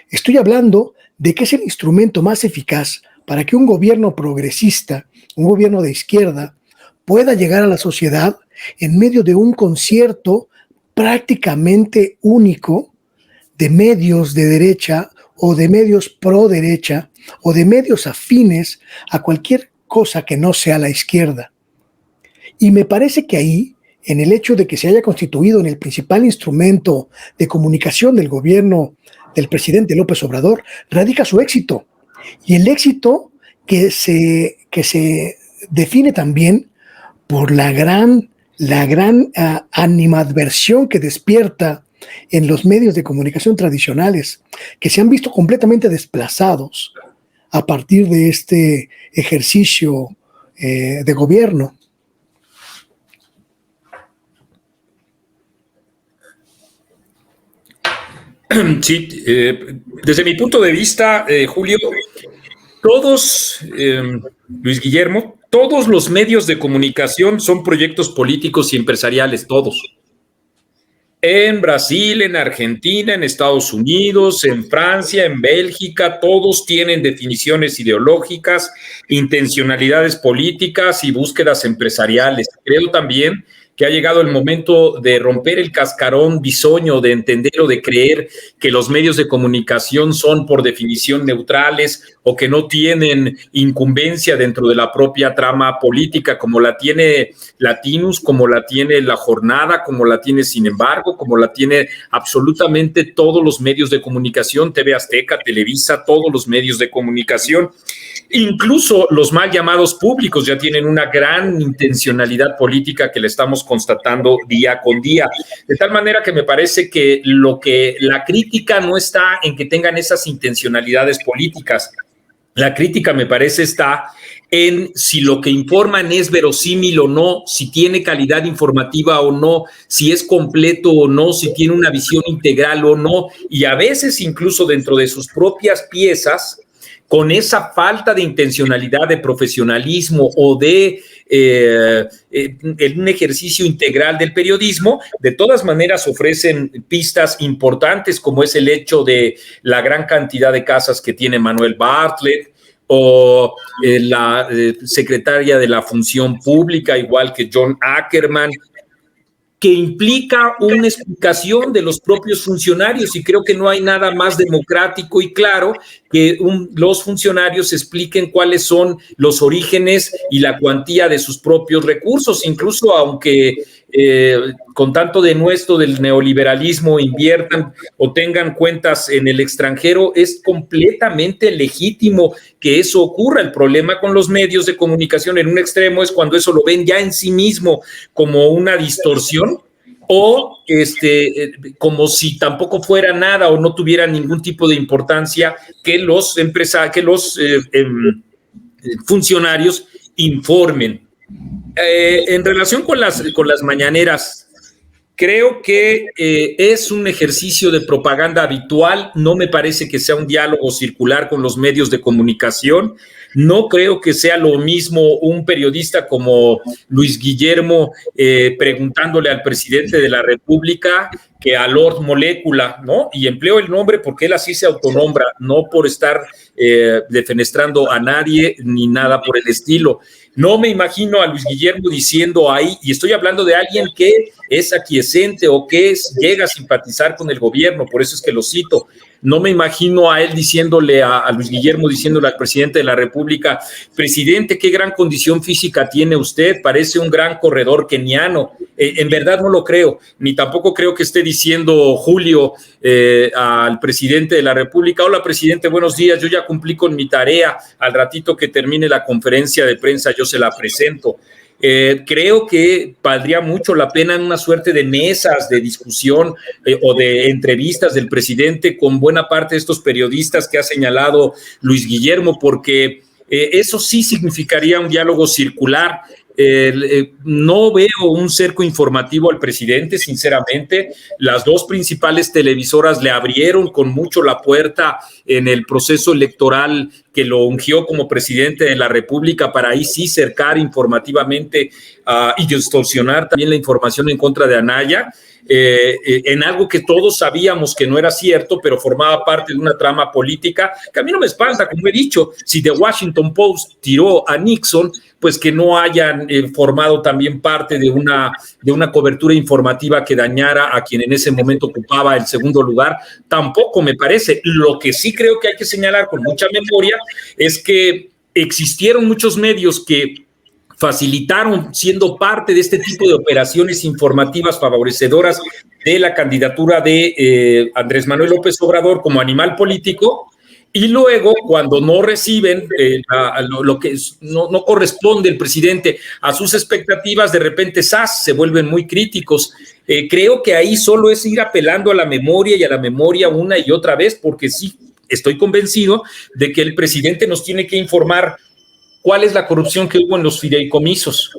Estoy hablando de que es el instrumento más eficaz para que un gobierno progresista, un gobierno de izquierda, pueda llegar a la sociedad en medio de un concierto prácticamente único de medios de derecha o de medios pro derecha o de medios afines a cualquier cosa que no sea la izquierda. Y me parece que ahí, en el hecho de que se haya constituido en el principal instrumento de comunicación del gobierno del presidente López Obrador, radica su éxito. Y el éxito que se define también por la gran animadversión que despierta en los medios de comunicación tradicionales, que se han visto completamente desplazados a partir de este ejercicio de gobierno. Sí, desde mi punto de vista, Julio, todos, Luis Guillermo, todos los medios de comunicación son proyectos políticos y empresariales, todos. En Brasil, en Argentina, en Estados Unidos, en Francia, en Bélgica, todos tienen definiciones ideológicas, intencionalidades políticas y búsquedas empresariales. Creo también que ha llegado el momento de romper el cascarón bisoño, de entender o de creer que los medios de comunicación son por definición neutrales o que no tienen incumbencia dentro de la propia trama política, como la tiene Latinus, como la tiene La Jornada, como la tiene Sin Embargo, como la tiene absolutamente todos los medios de comunicación, TV Azteca, Televisa, todos los medios de comunicación. Incluso los mal llamados públicos ya tienen una gran intencionalidad política que le estamos constatando día con día. De tal manera que me parece que la crítica no está en que tengan esas intencionalidades políticas. La crítica, me parece, está en si lo que informan es verosímil o no, si tiene calidad informativa o no, si es completo o no, si tiene una visión integral o no, y a veces incluso dentro de sus propias piezas, con esa falta de intencionalidad, de profesionalismo o de un ejercicio integral del periodismo, de todas maneras ofrecen pistas importantes, como es el hecho de la gran cantidad de casas que tiene Manuel Bartlett, o la secretaria de la Función Pública, igual que John Ackerman, que implica una explicación de los propios funcionarios, y creo que no hay nada más democrático y claro que los funcionarios expliquen cuáles son los orígenes y la cuantía de sus propios recursos, incluso aunque con tanto denuesto del neoliberalismo inviertan o tengan cuentas en el extranjero, es completamente legítimo que eso ocurra. El problema con los medios de comunicación en un extremo es cuando eso lo ven ya en sí mismo como una distorsión, o como si tampoco fuera nada o no tuviera ningún tipo de importancia que los funcionarios informen. En relación con las mañaneras, creo que es un ejercicio de propaganda habitual. No me parece que sea un diálogo circular con los medios de comunicación. No creo que sea lo mismo un periodista como Luis Guillermo preguntándole al presidente de la República que a Lord Molécula, ¿no? Y empleo el nombre porque él así se autonombra, no por estar defenestrando a nadie ni nada por el estilo. No me imagino a Luis Guillermo diciendo ahí, y estoy hablando de alguien que es aquiescente o que llega a simpatizar con el gobierno, por eso es que lo cito. No me imagino a él diciéndole, a Luis Guillermo diciéndole al presidente de la República: presidente, qué gran condición física tiene usted, parece un gran corredor keniano. En verdad no lo creo, ni tampoco creo que esté diciendo Julio al presidente de la República: hola presidente, buenos días, yo ya cumplí con mi tarea, al ratito que termine la conferencia de prensa yo se la presento. Creo que valdría mucho la pena en una suerte de mesas de discusión o de entrevistas del presidente con buena parte de estos periodistas que ha señalado Luis Guillermo, porque eso sí significaría un diálogo circular. No veo un cerco informativo al presidente, sinceramente. Las dos principales televisoras le abrieron con mucho la puerta en el proceso electoral que lo ungió como presidente de la República, para ahí sí cercar informativamente y distorsionar también la información en contra de Anaya, en algo que todos sabíamos que no era cierto, pero formaba parte de una trama política que a mí no me espanta. Como he dicho, si The Washington Post tiró a Nixon, pues que no hayan formado también parte de una cobertura informativa que dañara a quien en ese momento ocupaba el segundo lugar, tampoco me parece. Lo que sí creo que hay que señalar con mucha memoria es que existieron muchos medios que facilitaron, siendo parte de este tipo de operaciones informativas favorecedoras de la candidatura de Andrés Manuel López Obrador como animal político, y luego cuando no reciben lo que no corresponde el presidente a sus expectativas, de repente se vuelven muy críticos. Creo que ahí solo es ir apelando a la memoria y a la memoria una y otra vez, porque sí, estoy convencido de que el presidente nos tiene que informar cuál es la corrupción que hubo en los fideicomisos.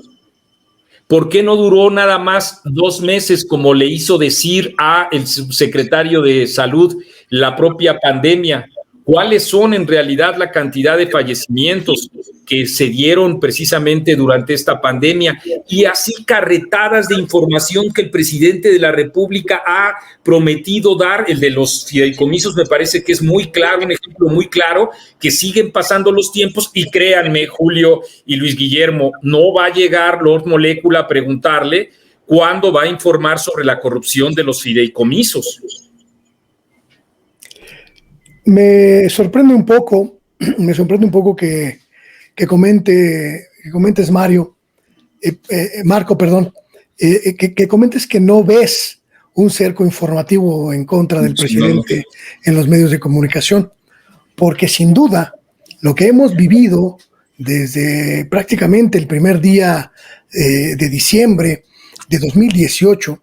¿Por qué no duró nada más 2 meses, como le hizo decir a el subsecretario de Salud la propia pandemia? ¿Cuáles son en realidad la cantidad de fallecimientos que se dieron precisamente durante esta pandemia? Y así carretadas de información que el presidente de la República ha prometido dar. El de los fideicomisos me parece que es muy claro, un ejemplo muy claro, que siguen pasando los tiempos y créanme, Julio y Luis Guillermo, no va a llegar Lord Molécula a preguntarle cuándo va a informar sobre la corrupción de los fideicomisos. Me sorprende un poco que comentes, Marco, perdón, que comentes que no ves un cerco informativo en contra del presidente en los medios de comunicación, porque sin duda lo que hemos vivido desde prácticamente el primer día de diciembre de 2018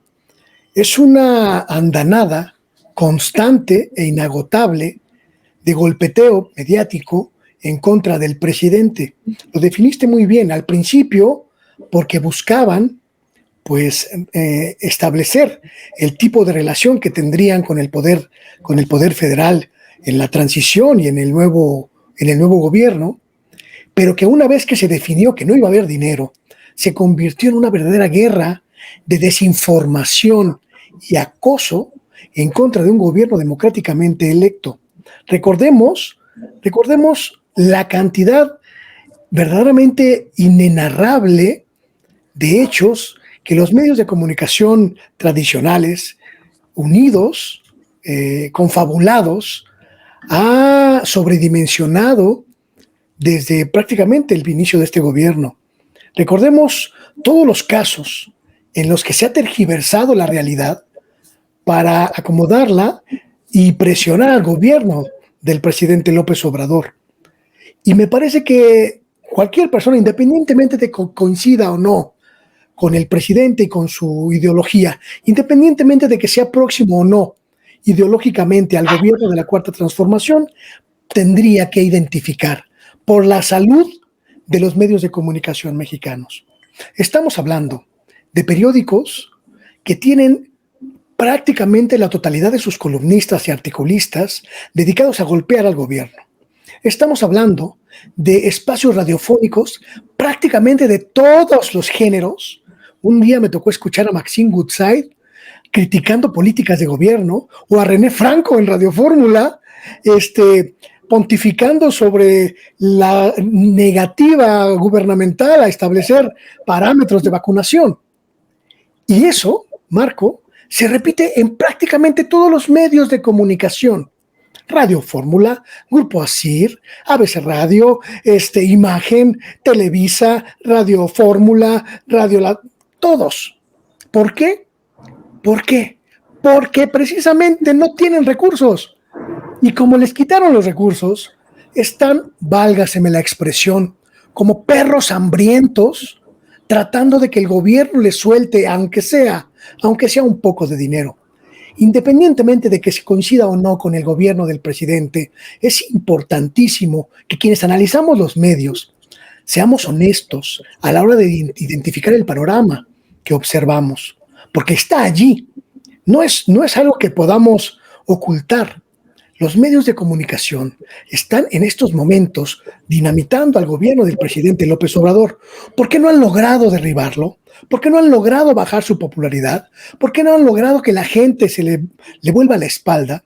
es una andanada constante e inagotable de golpeteo mediático en contra del presidente. Lo definiste muy bien al principio, porque buscaban pues establecer el tipo de relación que tendrían con el poder federal en la transición y en el nuevo gobierno, pero que una vez que se definió que no iba a haber dinero, se convirtió en una verdadera guerra de desinformación y acoso en contra de un gobierno democráticamente electo. Recordemos la cantidad verdaderamente inenarrable de hechos que los medios de comunicación tradicionales, unidos, confabulados, ha sobredimensionado desde prácticamente el inicio de este gobierno. Recordemos todos los casos en los que se ha tergiversado la realidad para acomodarla y presionar al gobierno del presidente López Obrador. Y me parece que cualquier persona, independientemente de que coincida o no con el presidente y con su ideología, independientemente de que sea próximo o no ideológicamente al gobierno de la Cuarta Transformación, tendría que identificar por la salud de los medios de comunicación mexicanos. Estamos hablando de periódicos que tienen prácticamente la totalidad de sus columnistas y articulistas dedicados a golpear al gobierno. Estamos hablando de espacios radiofónicos prácticamente de todos los géneros. Un día me tocó escuchar a Maxine Goodside criticando políticas de gobierno, o a René Franco en Radio Fórmula, pontificando sobre la negativa gubernamental a establecer parámetros de vacunación. Y eso, Marco, se repite en prácticamente todos los medios de comunicación. Radio Fórmula, Grupo ASIR, ABC Radio, Imagen, Televisa, Radio Fórmula, todos. ¿Por qué? ¿Por qué? Porque precisamente no tienen recursos. Y como les quitaron los recursos, están, válgaseme la expresión, como perros hambrientos, tratando de que el gobierno les suelte, aunque sea un poco de dinero. Independientemente de que se coincida o no con el gobierno del presidente, es importantísimo que quienes analizamos los medios seamos honestos a la hora de identificar el panorama que observamos, porque está allí. No es algo que podamos ocultar. Los medios de comunicación están en estos momentos dinamitando al gobierno del presidente López Obrador. ¿Por qué no han logrado derribarlo? ¿Por qué no han logrado bajar su popularidad? ¿Por qué no han logrado que la gente se le vuelva la espalda?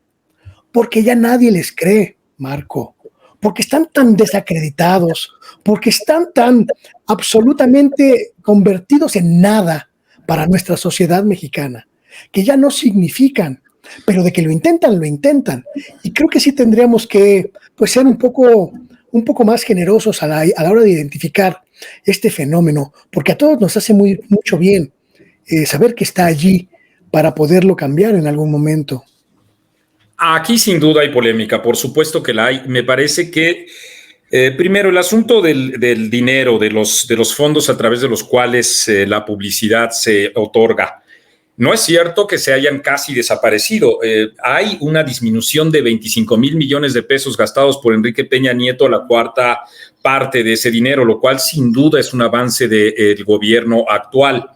Porque ya nadie les cree, Marco. Porque están tan desacreditados, porque están tan absolutamente convertidos en nada para nuestra sociedad mexicana, que ya no significan. Pero de que lo intentan. Y creo que sí tendríamos que ser un poco más generosos a la hora de identificar este fenómeno, porque a todos nos hace mucho bien saber que está allí para poderlo cambiar en algún momento. Aquí sin duda hay polémica, por supuesto que la hay. Me parece que primero el asunto del dinero, de los fondos a través de los cuales la publicidad se otorga. No es cierto que se hayan casi desaparecido. Hay una disminución de 25,000 millones de pesos gastados por Enrique Peña Nieto, la cuarta parte de ese dinero, lo cual sin duda es un avance del gobierno actual.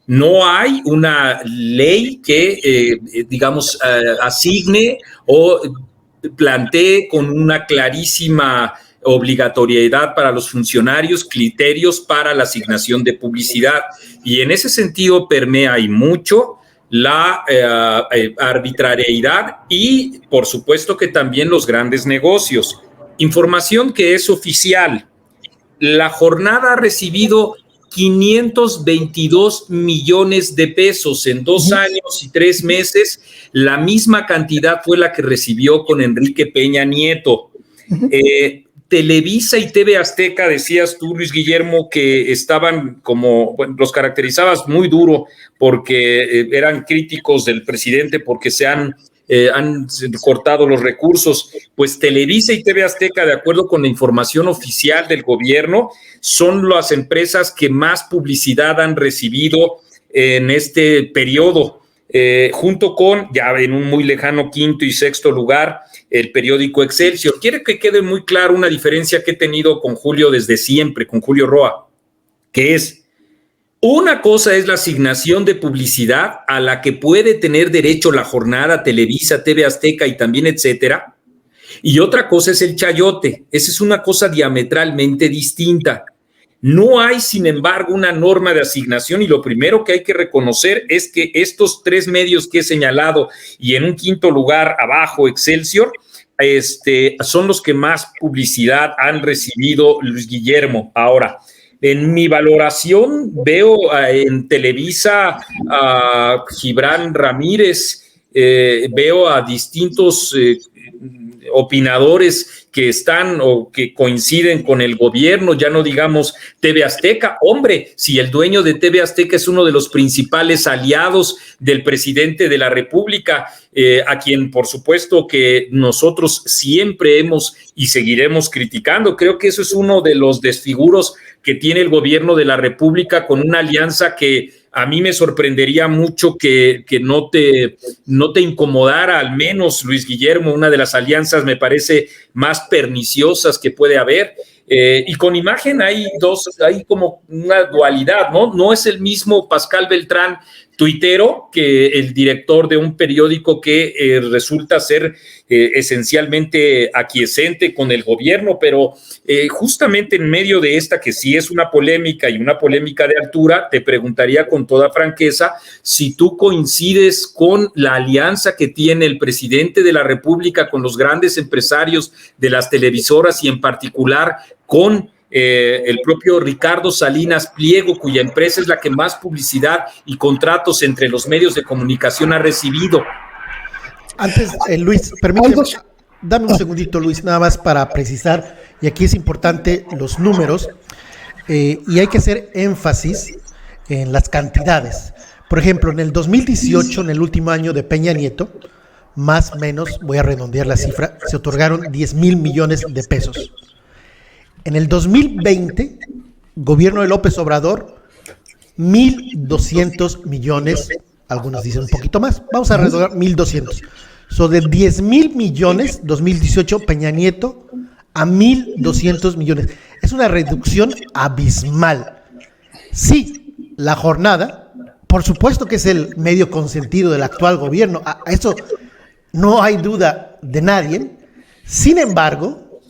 No hay una ley que, asigne o plantee con una clarísima obligatoriedad para los funcionarios, criterios para la asignación de publicidad. Y en ese sentido permea y mucho la arbitrariedad y, por supuesto, que también los grandes negocios. Información que es oficial. La jornada ha recibido 522 millones de pesos en 2 años y 3 meses. La misma cantidad fue la que recibió con Enrique Peña Nieto. Televisa y TV Azteca, decías tú, Luis Guillermo, que estaban los caracterizabas muy duro porque eran críticos del presidente porque se han cortado los recursos. Pues Televisa y TV Azteca, de acuerdo con la información oficial del gobierno, son las empresas que más publicidad han recibido en este periodo, junto con, ya en un muy lejano quinto y sexto lugar, el periódico Excelsior. Quiero que quede muy claro una diferencia que he tenido con Julio desde siempre, con Julio Roa, que es: una cosa es la asignación de publicidad a la que puede tener derecho la jornada, Televisa, TV Azteca y también etcétera, y otra cosa es el chayote. Esa es una cosa diametralmente distinta. No hay, sin embargo, una norma de asignación, y lo primero que hay que reconocer es que estos 3 medios que he señalado, y en un quinto lugar abajo Excelsior, son los que más publicidad han recibido, Luis Guillermo. Ahora, en mi valoración veo en Televisa a Gibran Ramírez, veo a distintos opinadores que están o que coinciden con el gobierno, ya no digamos TV Azteca. Hombre, si el dueño de TV Azteca es uno de los principales aliados del presidente de la República, a quien por supuesto que nosotros siempre hemos y seguiremos criticando. Creo que eso es uno de los desfiguros que tiene el gobierno de la República con una alianza que a mí me sorprendería mucho que no te incomodara, al menos, Luis Guillermo. Una de las alianzas me parece más perniciosas que puede haber. Y con Imagen hay como una dualidad, ¿no? No es el mismo Pascal Beltrán, tuitero, que el director de un periódico que resulta ser esencialmente aquiescente con el gobierno, pero justamente en medio de esta, que sí es una polémica y una polémica de altura, te preguntaría con toda franqueza si tú coincides con la alianza que tiene el presidente de la República con los grandes empresarios de las televisoras y en particular con el propio Ricardo Salinas Pliego, cuya empresa es la que más publicidad y contratos entre los medios de comunicación ha recibido. Antes, Luis, permíteme, dame un segundito, Luis, nada más para precisar, y aquí es importante los números, y hay que hacer énfasis en las cantidades. Por ejemplo, en el 2018, en el último año de Peña Nieto, más o menos, voy a redondear la cifra, se otorgaron 10,000 millones de pesos. En el 2020, gobierno de López Obrador, 1,200 millones, algunos dicen un poquito más, vamos a redondear 1,200. De 10,000 millones, 2018, Peña Nieto, a 1,200 millones. Es una reducción abismal. Sí, la jornada, por supuesto que es el medio consentido del actual gobierno, a eso no hay duda de nadie. Sin embargo,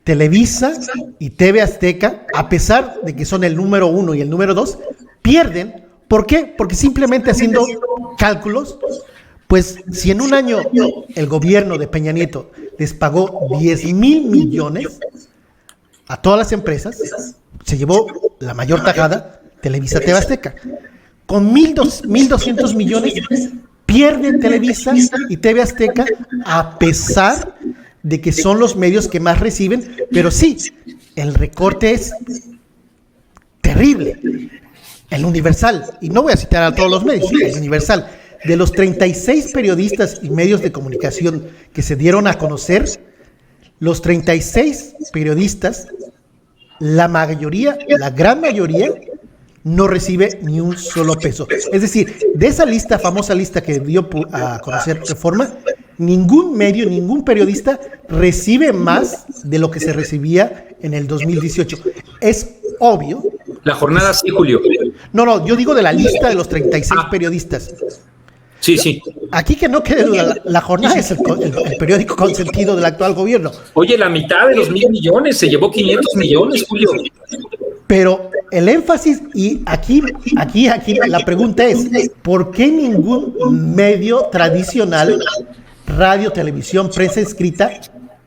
Televisa y TV Azteca, a pesar de que son el número 1 y el número 2, pierden. ¿Por qué? Porque simplemente haciendo cálculos, pues si en un año el gobierno de Peña Nieto les pagó 10,000 millones a todas las empresas, se llevó la mayor tajada Televisa, TV Azteca. Con 1,200 millones pierden Televisa y TV Azteca, a pesar de que son los medios que más reciben, pero sí, el recorte es terrible. El Universal, y no voy a citar a todos los medios, el Universal, de los 36 periodistas y medios de comunicación que se dieron a conocer, los 36 periodistas, la mayoría, la gran mayoría, no recibe ni un solo peso. Es decir, de esa lista, famosa lista que dio a conocer Reforma, ningún medio, ningún periodista recibe más de lo que se recibía en el 2018. Es obvio. La jornada sí, Julio. No, yo digo de la lista de los 36 periodistas. Sí. Aquí que no quede duda, la jornada es el periódico consentido del actual gobierno. Oye, la mitad de los 1,000 millones, se llevó 500 millones, Julio. Pero el énfasis, y aquí la pregunta es, ¿por qué ningún medio tradicional, radio, televisión, prensa escrita,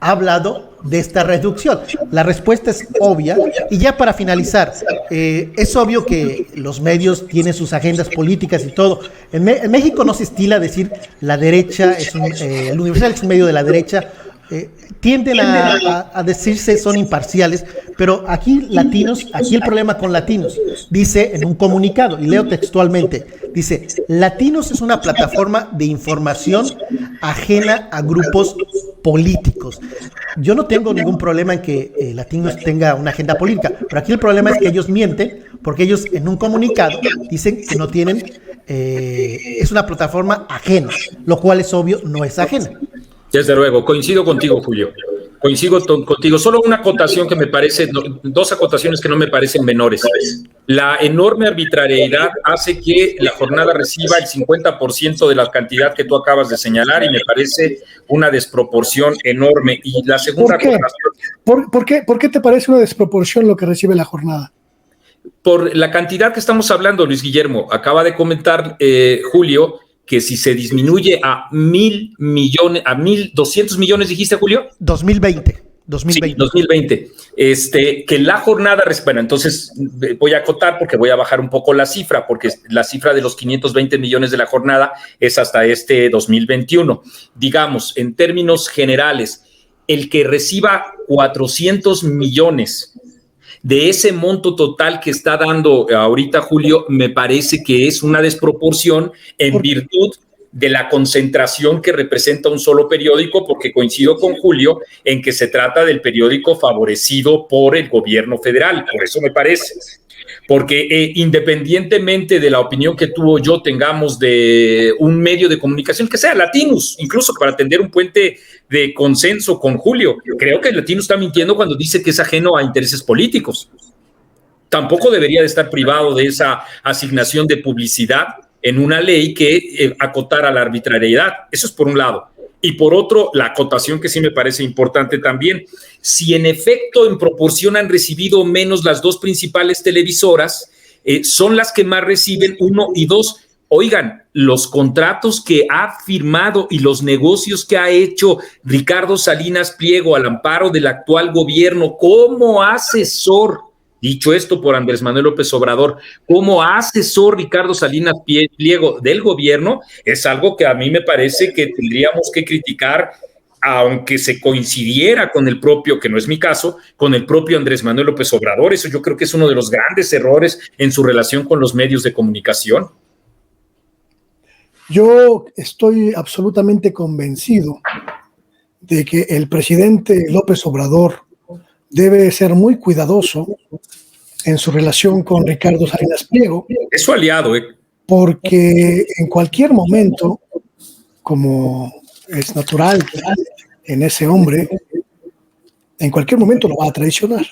ha hablado de esta reducción? La respuesta es obvia. Y ya para finalizar, es obvio que los medios tienen sus agendas políticas y todo. En México no se estila decir la derecha, el Universal es un medio de la derecha. Tienden a decirse son imparciales, pero aquí el problema con Latinos, dice en un comunicado, y leo textualmente, dice, Latinos es una plataforma de información ajena a grupos políticos. Yo no tengo ningún problema en que Latinos tenga una agenda política, pero aquí el problema es que ellos mienten, porque ellos en un comunicado dicen que no tienen, es una plataforma ajena, lo cual es obvio, no es ajena. Desde luego, coincido contigo, Julio. Coincido contigo. Solo una acotación que me parece, dos acotaciones que no me parecen menores. La enorme arbitrariedad hace que la jornada reciba el 50% de la cantidad que tú acabas de señalar y me parece una desproporción enorme. Y la segunda acotación. ¿Por qué te parece una desproporción lo que recibe la jornada? Por la cantidad que estamos hablando, Luis Guillermo. Acaba de comentar Julio que si se disminuye a 1,000 millones, a 1,200 millones, dijiste, Julio. 2020. Sí, 2020. Que la jornada, bueno, entonces voy a acotar porque voy a bajar un poco la cifra, porque la cifra de los 520 millones de la jornada es hasta 2021. Digamos, en términos generales, el que reciba 400 millones de ese monto total que está dando ahorita Julio, me parece que es una desproporción en virtud de la concentración que representa un solo periódico, porque coincido con Julio en que se trata del periódico favorecido por el gobierno federal, por eso me parece. Porque independientemente de la opinión que tú o yo tengamos de un medio de comunicación que sea Latinos, incluso para tender un puente de consenso con Julio, creo que el Latinos está mintiendo cuando dice que es ajeno a intereses políticos. Tampoco debería de estar privado de esa asignación de publicidad en una ley que acotara la arbitrariedad. Eso es por un lado. Y por otro, la acotación que sí me parece importante también, si en efecto en proporción han recibido menos las dos principales televisoras, son las que más reciben, 1 y 2. Oigan, los contratos que ha firmado y los negocios que ha hecho Ricardo Salinas Pliego al amparo del actual gobierno como asesor, dicho esto por Andrés Manuel López Obrador, como asesor Ricardo Salinas Pliego del gobierno, es algo que a mí me parece que tendríamos que criticar, aunque se coincidiera con el propio, que no es mi caso, con el propio Andrés Manuel López Obrador. Eso yo creo que es uno de los grandes errores en su relación con los medios de comunicación. Yo estoy absolutamente convencido de que el presidente López Obrador debe ser muy cuidadoso en su relación con Ricardo Salinas Pliego. Es su aliado, Porque en cualquier momento, como es natural en ese hombre, en cualquier momento lo va a traicionar.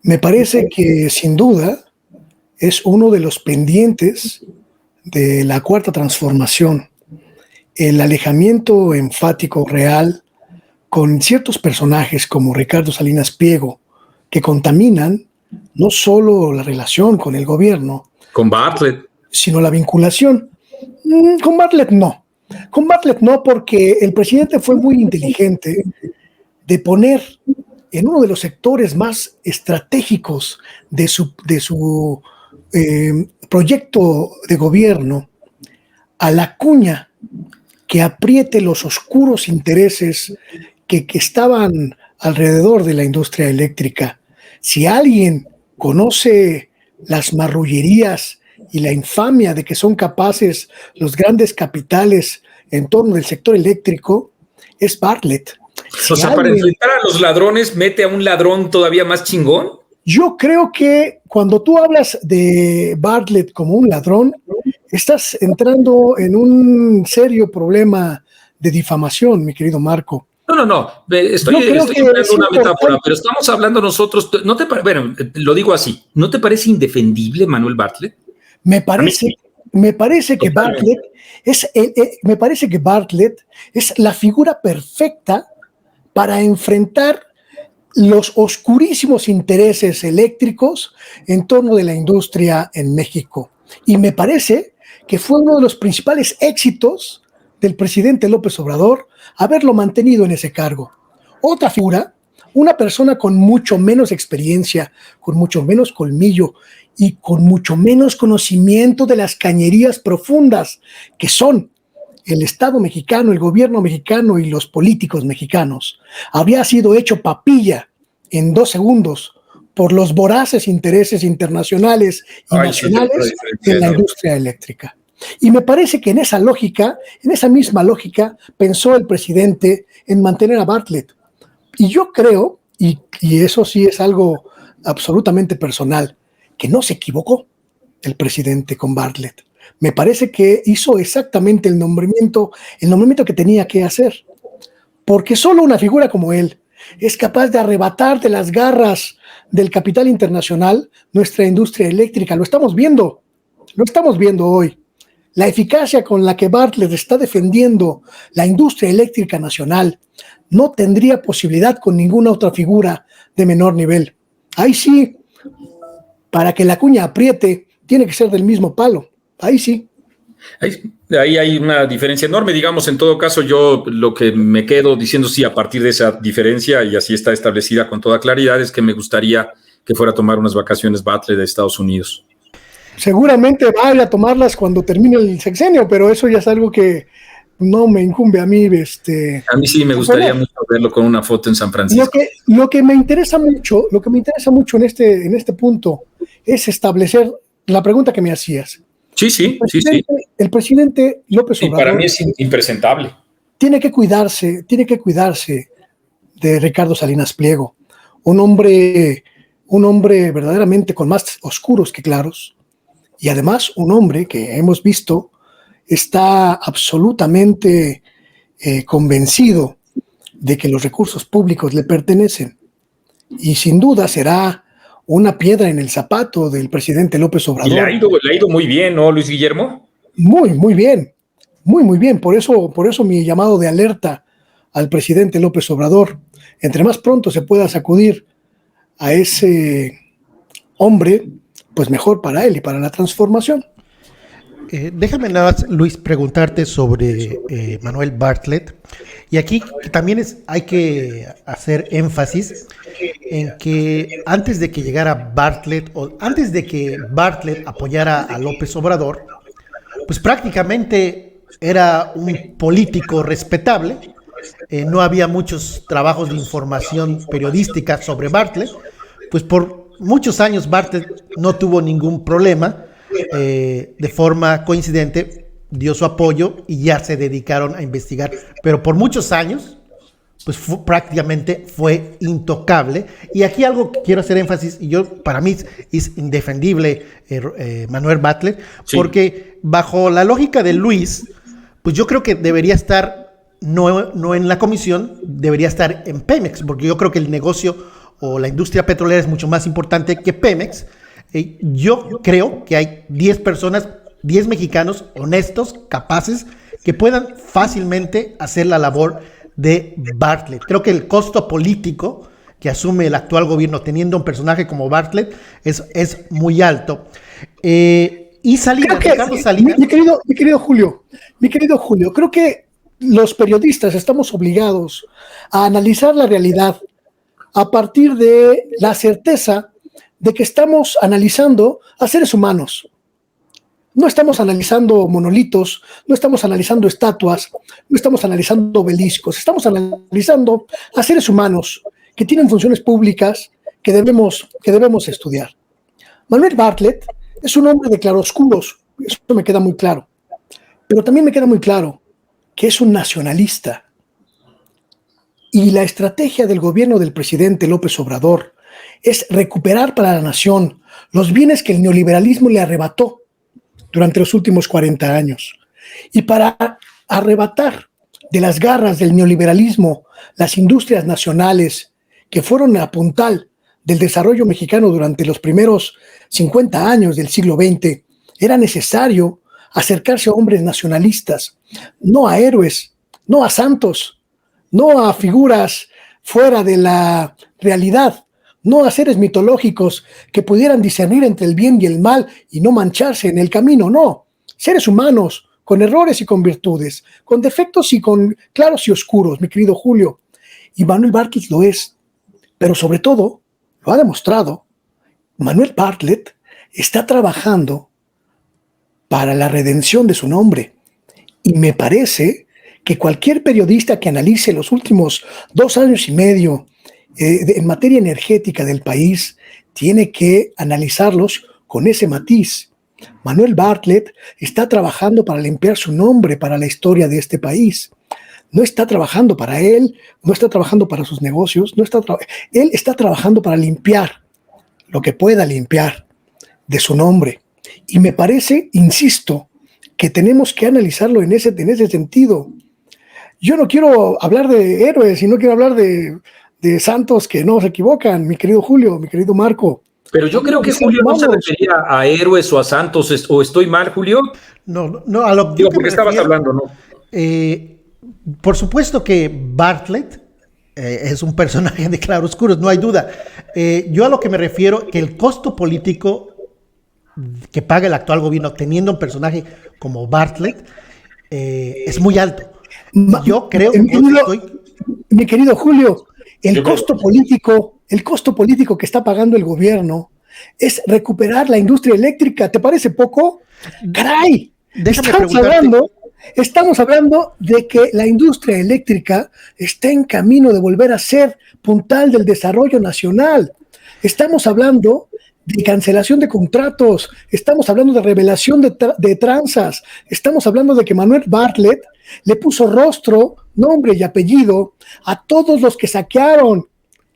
Me parece que sin duda es uno de los pendientes de la cuarta transformación, el alejamiento enfático real con ciertos personajes como Ricardo Salinas Pliego, que contaminan no solo la relación con el gobierno, con Bartlett, sino la vinculación. Con Bartlett no. Con Bartlett no, porque el presidente fue muy inteligente de poner en uno de los sectores más estratégicos de su proyecto de gobierno a la cuña que apriete los oscuros intereses que estaban alrededor de la industria eléctrica. Si alguien conoce las marrullerías y la infamia de que son capaces los grandes capitales en torno del sector eléctrico, es Bartlett. O sea, para enfrentar a los ladrones, mete a un ladrón todavía más chingón. Yo creo que cuando tú hablas de Bartlett como un ladrón, estás entrando en un serio problema de difamación, mi querido Marco. No. Estoy empleando una metáfora, pero estamos hablando nosotros. Bueno, lo digo así. ¿No te parece indefendible Manuel Bartlett? Me parece que Bartlett es la figura perfecta para enfrentar los oscurísimos intereses eléctricos en torno de la industria en México. Y me parece que fue uno de los principales éxitos del presidente López Obrador haberlo mantenido en ese cargo. Otra figura, una persona con mucho menos experiencia, con mucho menos colmillo y con mucho menos conocimiento de las cañerías profundas que son el Estado mexicano, el gobierno mexicano y los políticos mexicanos, había sido hecho papilla en 2 segundos por los voraces intereses internacionales y nacionales en la industria eléctrica. Y me parece que en esa misma lógica, pensó el presidente en mantener a Bartlett. Y yo creo, y eso sí es algo absolutamente personal, que no se equivocó el presidente con Bartlett. Me parece que hizo exactamente el nombramiento que tenía que hacer, porque solo una figura como él es capaz de arrebatar de las garras del capital internacional nuestra industria eléctrica. Lo estamos viendo hoy. La eficacia con la que Bartlett está defendiendo la industria eléctrica nacional no tendría posibilidad con ninguna otra figura de menor nivel. Ahí sí, para que la cuña apriete, tiene que ser del mismo palo. Ahí sí. Ahí hay una diferencia enorme. Digamos, en todo caso, yo lo que me quedo diciendo, sí, a partir de esa diferencia, y así está establecida con toda claridad, es que me gustaría que fuera a tomar unas vacaciones Bartlett de Estados Unidos. Seguramente vaya a tomarlas cuando termine el sexenio, pero eso ya es algo que no me incumbe a mí. A mí sí me gustaría mucho verlo con una foto en San Francisco. Lo que me interesa mucho en este punto es establecer la pregunta que me hacías. Sí. El presidente López Obrador. Para mí es impresentable. Tiene que cuidarse de Ricardo Salinas Pliego, un hombre verdaderamente con más oscuros que claros, y además un hombre que hemos visto está absolutamente convencido de que los recursos públicos le pertenecen, y sin duda será una piedra en el zapato del presidente López Obrador. Y le ha ido muy bien, ¿no, Luis Guillermo? Muy bien. Por eso mi llamado de alerta al presidente López Obrador. Entre más pronto se pueda sacudir a ese hombre, pues mejor para él y para la transformación. Déjame nada más, Luis, preguntarte sobre Manuel Bartlett. Y aquí también hay que hacer énfasis en que antes de que llegara Bartlett, o antes de que Bartlett apoyara a López Obrador, pues prácticamente era un político respetable. No había muchos trabajos de información periodística sobre Bartlett. Pues por muchos años Bartlett no tuvo ningún problema. De forma coincidente dio su apoyo y ya se dedicaron a investigar, pero por muchos años pues prácticamente fue intocable. Y aquí algo que quiero hacer énfasis, y para mí es indefendible Manuel Bartlett, sí, porque bajo la lógica de Luis, pues yo creo que debería estar no en la comisión, debería estar en Pemex, porque yo creo que el negocio o la industria petrolera es mucho más importante que Pemex. Yo creo que hay 10 personas, 10 mexicanos honestos, capaces, que puedan fácilmente hacer la labor de Bartlett. Creo que el costo político que asume el actual gobierno teniendo un personaje como Bartlett es muy alto. Y Salinas, Ricardo Salinas. Mi querido Julio, creo que los periodistas estamos obligados a analizar la realidad a partir de la certeza de que estamos analizando a seres humanos. No estamos analizando monolitos, no estamos analizando estatuas, no estamos analizando obeliscos, estamos analizando a seres humanos que tienen funciones públicas que debemos estudiar. Manuel Bartlett es un hombre de claroscuros, eso me queda muy claro, pero también me queda muy claro que es un nacionalista. Y la estrategia del gobierno del presidente López Obrador es recuperar para la nación los bienes que el neoliberalismo le arrebató durante los últimos 40 años. Y para arrebatar de las garras del neoliberalismo las industrias nacionales que fueron a puntal del desarrollo mexicano durante los primeros 50 años del siglo XX, era necesario acercarse a hombres nacionalistas, no a héroes, no a santos, no a figuras fuera de la realidad, no a seres mitológicos que pudieran discernir entre el bien y el mal y no mancharse en el camino, no, seres humanos, con errores y con virtudes, con defectos y con claros y oscuros, mi querido Julio. Y Manuel Bartlett lo es, pero sobre todo, lo ha demostrado, Manuel Bartlett está trabajando para la redención de su nombre. Y me parece que cualquier periodista que analice los últimos 2 años y medio en materia energética del país tiene que analizarlos con ese matiz. Manuel Bartlett está trabajando para limpiar su nombre para la historia de este país. No está trabajando para él, no está trabajando para sus negocios, él está trabajando para limpiar lo que pueda limpiar de su nombre. Y me parece, insisto, que tenemos que analizarlo en ese sentido. Yo no quiero hablar de héroes y no quiero hablar de santos que no se equivocan, mi querido Julio, mi querido Marco. Pero yo creo que Julio no se refería a héroes o a santos, ¿o estoy mal, Julio? No, a lo que porque estabas hablando, ¿no? Por supuesto que Bartlett es un personaje de claroscuros, no hay duda. Yo a lo que me refiero, que el costo político que paga el actual gobierno teniendo un personaje como Bartlett es muy alto. Yo creo que mi querido Julio, el costo político que está pagando el gobierno es recuperar la industria eléctrica. ¿Te parece poco? ¡Caray! Estamos hablando de que la industria eléctrica está en camino de volver a ser puntal del desarrollo nacional. Estamos hablando de cancelación de contratos, estamos hablando de revelación de tranzas, estamos hablando de que Manuel Bartlett le puso rostro, nombre y apellido a todos los que saquearon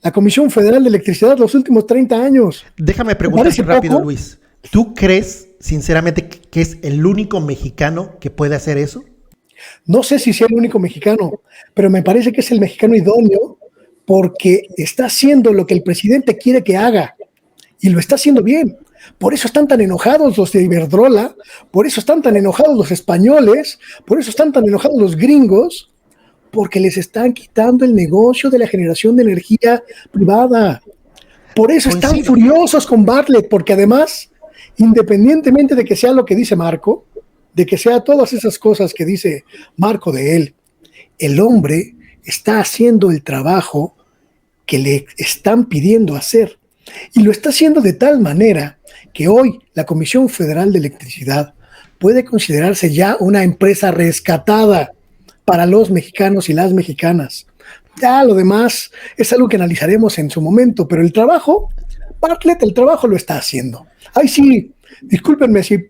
la Comisión Federal de Electricidad los últimos 30 años. Déjame preguntarte rápido, Luis. ¿Tú crees sinceramente que es el único mexicano que puede hacer eso? No sé si sea el único mexicano, pero me parece que es el mexicano idóneo porque está haciendo lo que el presidente quiere que haga y lo está haciendo bien. Por eso están tan enojados los de Iberdrola, por eso están tan enojados los españoles, por eso están tan enojados los gringos, porque les están quitando el negocio de la generación de energía privada. Por eso están furiosos con Bartlett, porque además, independientemente de que sea lo que dice Marco, de que sea todas esas cosas que dice Marco de él, el hombre está haciendo el trabajo que le están pidiendo hacer. Y lo está haciendo de tal manera que hoy la Comisión Federal de Electricidad puede considerarse ya una empresa rescatada para los mexicanos y las mexicanas. Ya lo demás es algo que analizaremos en su momento, pero el trabajo, Bartlett, el trabajo lo está haciendo. Ay, sí, discúlpenme si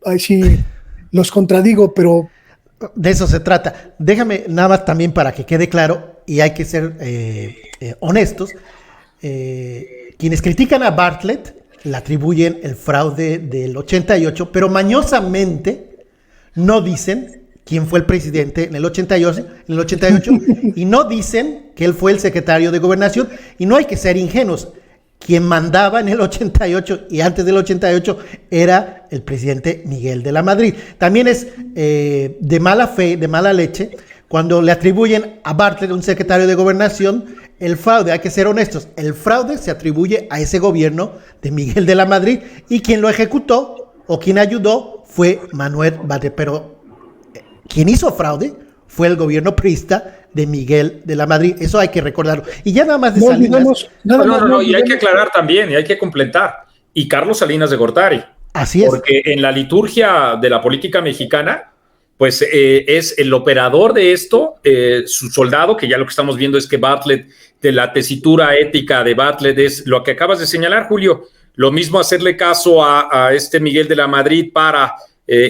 los contradigo, pero... De eso se trata. Déjame nada más también para que quede claro, y hay que ser honestos, quienes critican a Bartlett le atribuyen el fraude del 88, pero mañosamente no dicen quién fue el presidente en el 88 y no dicen que él fue el secretario de Gobernación, y no hay que ser ingenuos. Quien mandaba en el 88 y antes del 88 era el presidente Miguel de la Madrid. También es de mala fe, de mala leche, cuando le atribuyen a Bartlett, un secretario de Gobernación, el fraude. Hay que ser honestos, el fraude se atribuye a ese gobierno de Miguel de la Madrid, y quien lo ejecutó o quien ayudó fue Manuel Bartlett. Pero quien hizo fraude fue el gobierno priista de Miguel de la Madrid. Eso hay que recordarlo. Y ya nada más de Salinas. No, y hay que aclarar también, y hay que completar. Y Carlos Salinas de Gortari. Así es. Porque en la liturgia de la política mexicana, pues es el operador de esto, su soldado, que ya lo que estamos viendo es que Bartlett, de la tesitura ética de Bartlett, es lo que acabas de señalar, Julio. Lo mismo hacerle caso a este Miguel de la Madrid para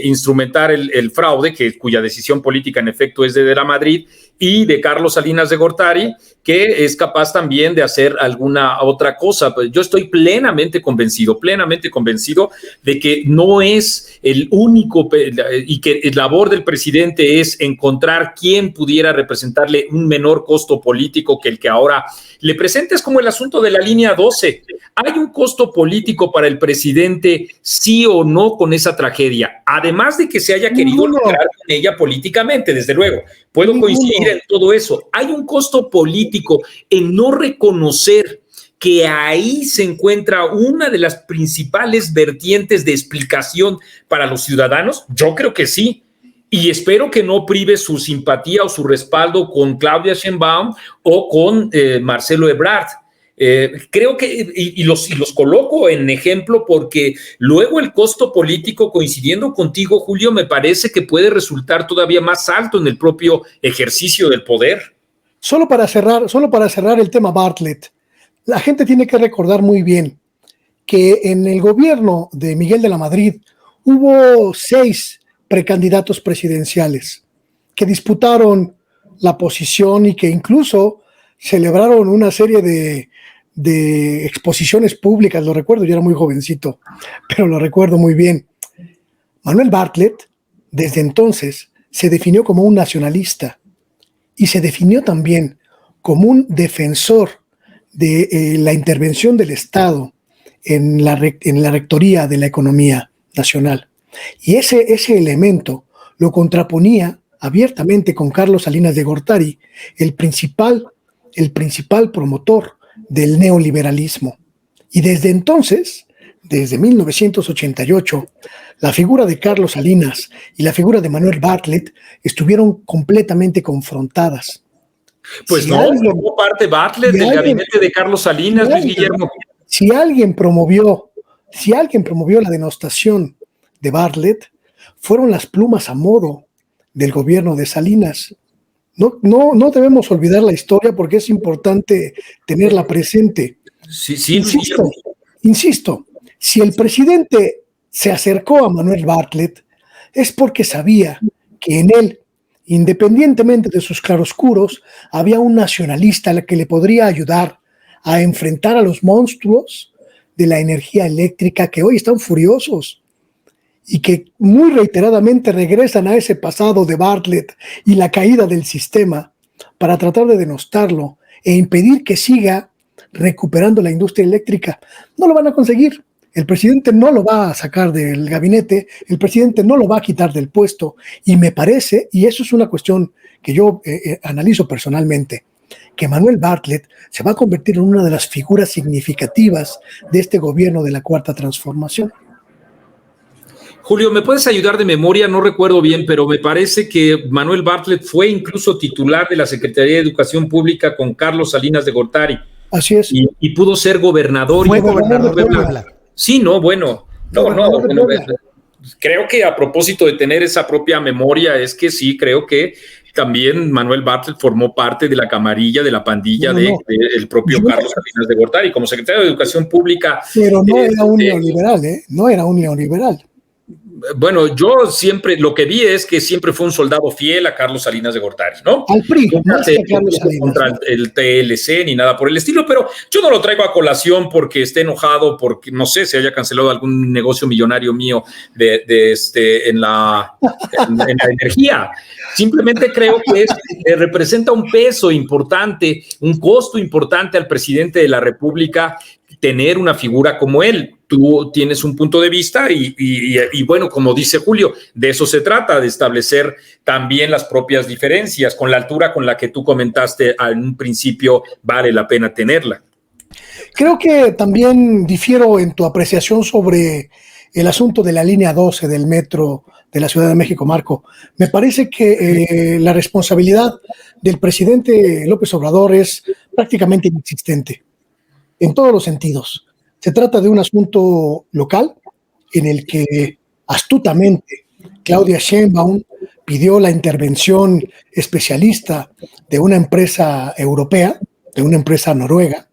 instrumentar el fraude, cuya decisión política en efecto es de la Madrid, y de Carlos Salinas de Gortari, que es capaz también de hacer alguna otra cosa. Pues yo estoy plenamente convencido de que no es el único y que la labor del presidente es encontrar quién pudiera representarle un menor costo político que el que ahora le presenta. Es como el asunto de la línea 12. ¿Hay un costo político para el presidente, sí o no, con esa tragedia? Además de que se haya querido lucrar con ella políticamente, desde luego. Puedo coincidir en todo eso. Hay un costo político en no reconocer que ahí se encuentra una de las principales vertientes de explicación para los ciudadanos. Yo creo que sí. Y espero que no prive su simpatía o su respaldo con Claudia Sheinbaum o con Marcelo Ebrard. Creo que, y los coloco en ejemplo porque luego el costo político, coincidiendo contigo, Julio, me parece que puede resultar todavía más alto en el propio ejercicio del poder. Solo para cerrar el tema Bartlett, la gente tiene que recordar muy bien que en el gobierno de Miguel de la Madrid hubo 6 precandidatos presidenciales que disputaron la posición y que incluso celebraron una serie de exposiciones públicas. Lo recuerdo, yo era muy jovencito, pero lo recuerdo muy bien. Manuel Bartlett, desde entonces, se definió como un nacionalista y se definió también como un defensor de la intervención del Estado en la rectoría de la economía nacional. Y ese elemento lo contraponía abiertamente con Carlos Salinas de Gortari, el principal promotor del neoliberalismo. Y desde entonces, desde 1988, la figura de Carlos Salinas y la figura de Manuel Bartlett estuvieron completamente confrontadas. Pues si no, formó parte Bartlett del gabinete de Carlos Salinas, Luis Guillermo. Si alguien promovió la denostación de Bartlett, fueron las plumas a modo del gobierno de Salinas. No debemos olvidar la historia porque es importante tenerla presente. Sí, Insisto, si el presidente se acercó a Manuel Bartlett es porque sabía que en él, independientemente de sus claroscuros, había un nacionalista al que le podría ayudar a enfrentar a los monstruos de la energía eléctrica que hoy están furiosos y que muy reiteradamente regresan a ese pasado de Bartlett y la caída del sistema para tratar de denostarlo e impedir que siga recuperando la industria eléctrica. No lo van a conseguir. El presidente no lo va a sacar del gabinete, el presidente no lo va a quitar del puesto, y me parece, y eso es una cuestión que yo analizo personalmente, que Manuel Bartlett se va a convertir en una de las figuras significativas de este gobierno de la Cuarta Transformación. Julio, ¿me puedes ayudar de memoria? No recuerdo bien, pero me parece que Manuel Bartlett fue incluso titular de la Secretaría de Educación Pública con Carlos Salinas de Gortari. Así es. Y pudo ser gobernador. Fue gobernador de Puebla. Sí, bueno, creo que a propósito de tener esa propia memoria, es que sí, creo que también Manuel Bartlett formó parte de la camarilla, de la pandilla del propio Carlos Salinas de Gortari como secretario de Educación Pública. Pero no era un neoliberal, no era un neoliberal. Bueno, yo siempre, lo que vi es que siempre fue un soldado fiel a Carlos Salinas de Gortari, ¿no? Al PRI, no contra el TLC ni nada por el estilo, pero yo no lo traigo a colación porque esté enojado, porque no sé, se haya cancelado algún negocio millonario mío en la energía. Simplemente creo que representa un peso importante, un costo importante al presidente de la República tener una figura como él. Tú tienes un punto de vista y bueno, como dice Julio, de eso se trata, de establecer también las propias diferencias. Con la altura con la que tú comentaste en un principio, vale la pena tenerla. Creo que también difiero en tu apreciación sobre el asunto de la línea 12 del metro de la Ciudad de México, Marco. Me parece que la responsabilidad del presidente López Obrador es prácticamente inexistente, en todos los sentidos. Se trata de un asunto local en el que astutamente Claudia Sheinbaum pidió la intervención especialista de una empresa europea, de una empresa noruega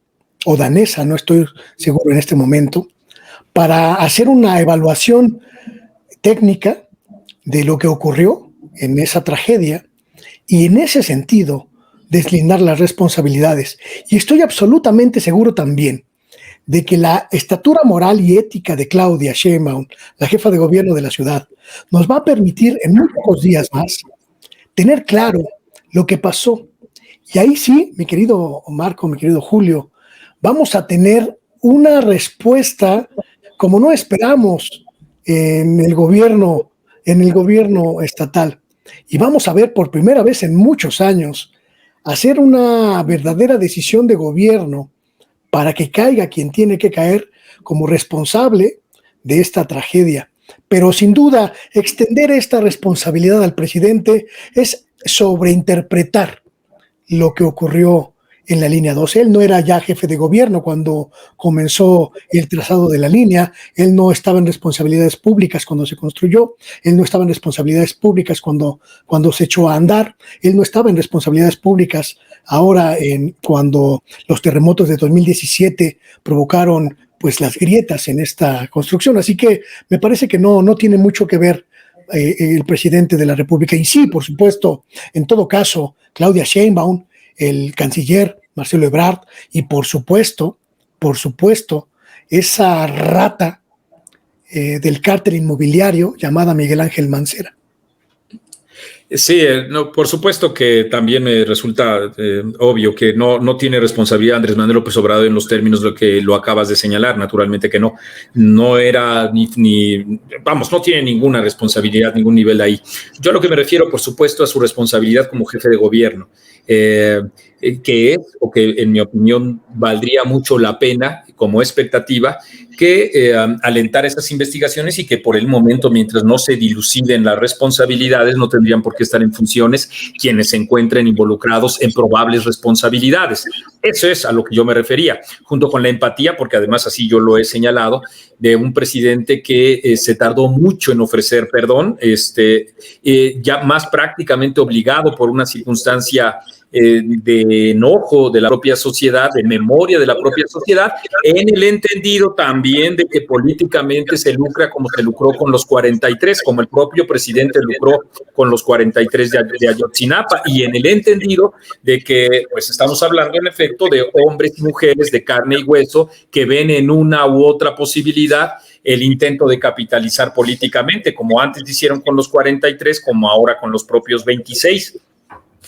o danesa, no estoy seguro en este momento, para hacer una evaluación técnica de lo que ocurrió en esa tragedia y en ese sentido deslindar las responsabilidades. Y estoy absolutamente seguro también de que la estatura moral y ética de Claudia Sheinbaum, la jefa de gobierno de la ciudad, nos va a permitir en muy pocos días más tener claro lo que pasó. Y ahí sí, mi querido Marco, mi querido Julio, vamos a tener una respuesta como no esperamos en el gobierno estatal. Y vamos a ver por primera vez en muchos años hacer una verdadera decisión de gobierno para que caiga quien tiene que caer como responsable de esta tragedia. Pero sin duda, extender esta responsabilidad al presidente es sobreinterpretar lo que ocurrió en la línea 12. Él no era ya jefe de gobierno cuando comenzó el trazado de la línea, él no estaba en responsabilidades públicas cuando se construyó, él no estaba en responsabilidades públicas cuando se echó a andar, él no estaba en responsabilidades públicas ahora cuando los terremotos de 2017 provocaron pues las grietas en esta construcción. Así que me parece que no tiene mucho que ver el presidente de la República. Y sí, por supuesto, en todo caso, Claudia Sheinbaum, el canciller Marcelo Ebrard y por supuesto, esa rata del cártel inmobiliario llamada Miguel Ángel Mancera. Sí, no, por supuesto que también me resulta obvio que no tiene responsabilidad Andrés Manuel López Obrador en los términos de lo que lo acabas de señalar, naturalmente que no era no tiene ninguna responsabilidad, ningún nivel ahí. Yo a lo que me refiero, por supuesto, a su responsabilidad como jefe de gobierno, que en mi opinión valdría mucho la pena como expectativa que alentar esas investigaciones y que por el momento, mientras no se diluciden las responsabilidades, no tendrían por qué estar en funciones quienes se encuentren involucrados en probables responsabilidades. Eso es a lo que yo me refería, junto con la empatía, porque además así yo lo he señalado, de un presidente que se tardó mucho en ofrecer perdón, ya más prácticamente obligado por una circunstancia de enojo de la propia sociedad, de memoria de la propia sociedad, en el entendido también de que políticamente se lucra como se lucró con los 43, como el propio presidente lucró con los 43 de Ayotzinapa, y en el entendido de que pues estamos hablando en efecto de hombres y mujeres de carne y hueso que ven en una u otra posibilidad el intento de capitalizar políticamente, como antes hicieron con los 43, como ahora con los propios 26.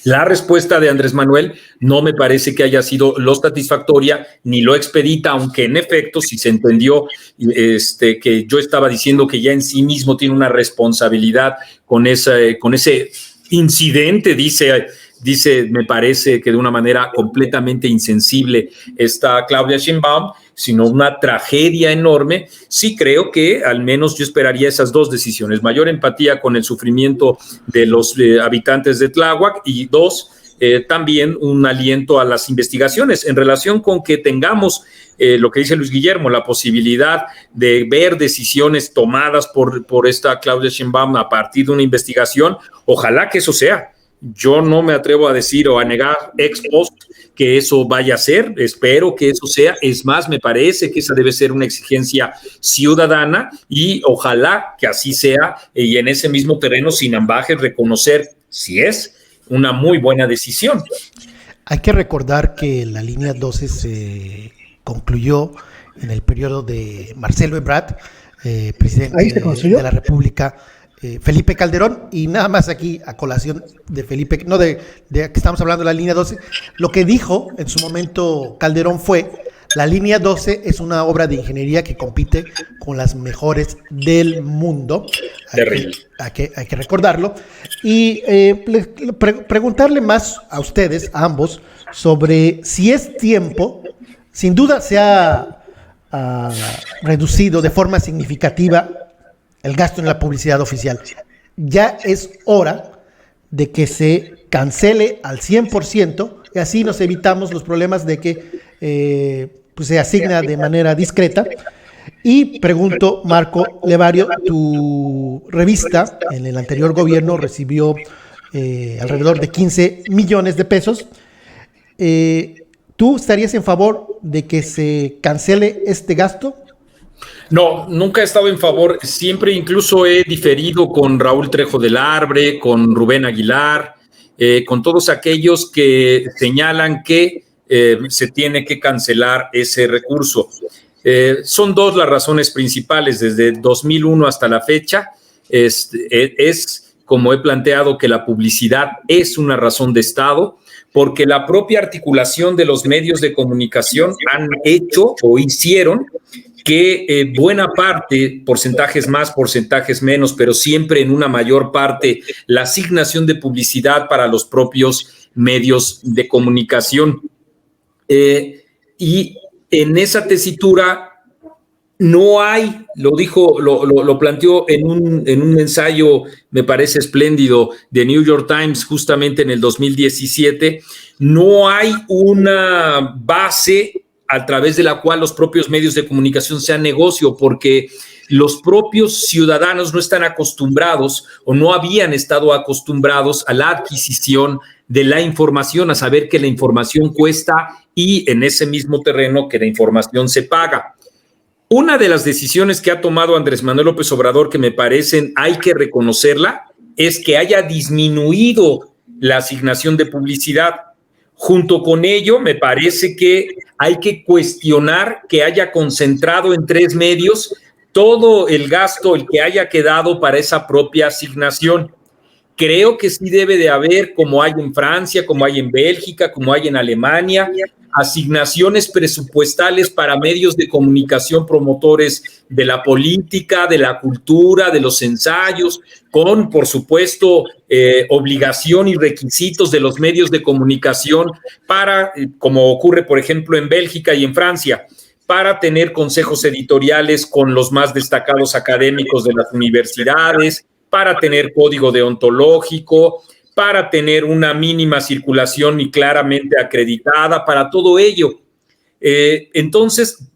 La respuesta de Andrés Manuel no me parece que haya sido lo satisfactoria ni lo expedita, aunque en efecto, si se entendió que yo estaba diciendo que ya en sí mismo tiene una responsabilidad con ese incidente, dice, me parece que de una manera completamente insensible está Claudia Sheinbaum, sino una tragedia enorme. Sí creo que al menos yo esperaría esas dos decisiones: mayor empatía con el sufrimiento de los habitantes de Tláhuac y dos, también un aliento a las investigaciones en relación con que tengamos lo que dice Luis Guillermo, la posibilidad de ver decisiones tomadas por esta Claudia Sheinbaum a partir de una investigación. Ojalá que eso sea. Yo no me atrevo a decir o a negar ex post que eso vaya a ser, espero que eso sea. Es más, me parece que esa debe ser una exigencia ciudadana y ojalá que así sea, y en ese mismo terreno, sin ambajes, reconocer si es una muy buena decisión. Hay que recordar que la línea 12 se concluyó en el periodo de Marcelo Ebrard, presidente de la República, Felipe Calderón, y nada más aquí a colación de Felipe, no de que estamos hablando de la línea 12, lo que dijo en su momento Calderón fue: la línea 12 es una obra de ingeniería que compite con las mejores del mundo. Hay que recordarlo. Y preguntarle más a ustedes, a ambos, sobre si es tiempo. Sin duda se ha reducido de forma significativa el gasto en la publicidad oficial. Ya es hora de que se cancele al 100% y así nos evitamos los problemas de que pues se asigna de manera discreta. Y pregunto, Marco Levario, tu revista en el anterior gobierno recibió alrededor de 15 millones de pesos. ¿Tú estarías en favor de que se cancele este gasto? No, nunca he estado en favor. Siempre incluso he diferido con Raúl Trejo del Arbre, con Rubén Aguilar, con todos aquellos que señalan que se tiene que cancelar ese recurso. Son dos las razones principales. Desde 2001 hasta la fecha, es como he planteado, que la publicidad es una razón de Estado, porque la propia articulación de los medios de comunicación han hecho o hicieron que buena parte, porcentajes más, porcentajes menos, pero siempre en una mayor parte, la asignación de publicidad para los propios medios de comunicación. Y en esa tesitura no hay, lo planteó en un ensayo, me parece espléndido, de New York Times, justamente en el 2017, no hay una base a través de la cual los propios medios de comunicación sean negocio, porque los propios ciudadanos no están acostumbrados o no habían estado acostumbrados a la adquisición de la información, a saber que la información cuesta y en ese mismo terreno que la información se paga. Una de las decisiones que ha tomado Andrés Manuel López Obrador, que me parecen hay que reconocerla, es que haya disminuido la asignación de publicidad. Junto con ello, me parece que hay que cuestionar que haya concentrado en 3 medios todo el gasto, el que haya quedado para esa propia asignación. Creo que sí debe de haber, como hay en Francia, como hay en Bélgica, como hay en Alemania, asignaciones presupuestales para medios de comunicación promotores de la política, de la cultura, de los ensayos, con, por supuesto, obligación y requisitos de los medios de comunicación para, como ocurre, por ejemplo, en Bélgica y en Francia, para tener consejos editoriales con los más destacados académicos de las universidades, para tener código deontológico, para tener una mínima circulación y claramente acreditada, para todo ello. Entonces,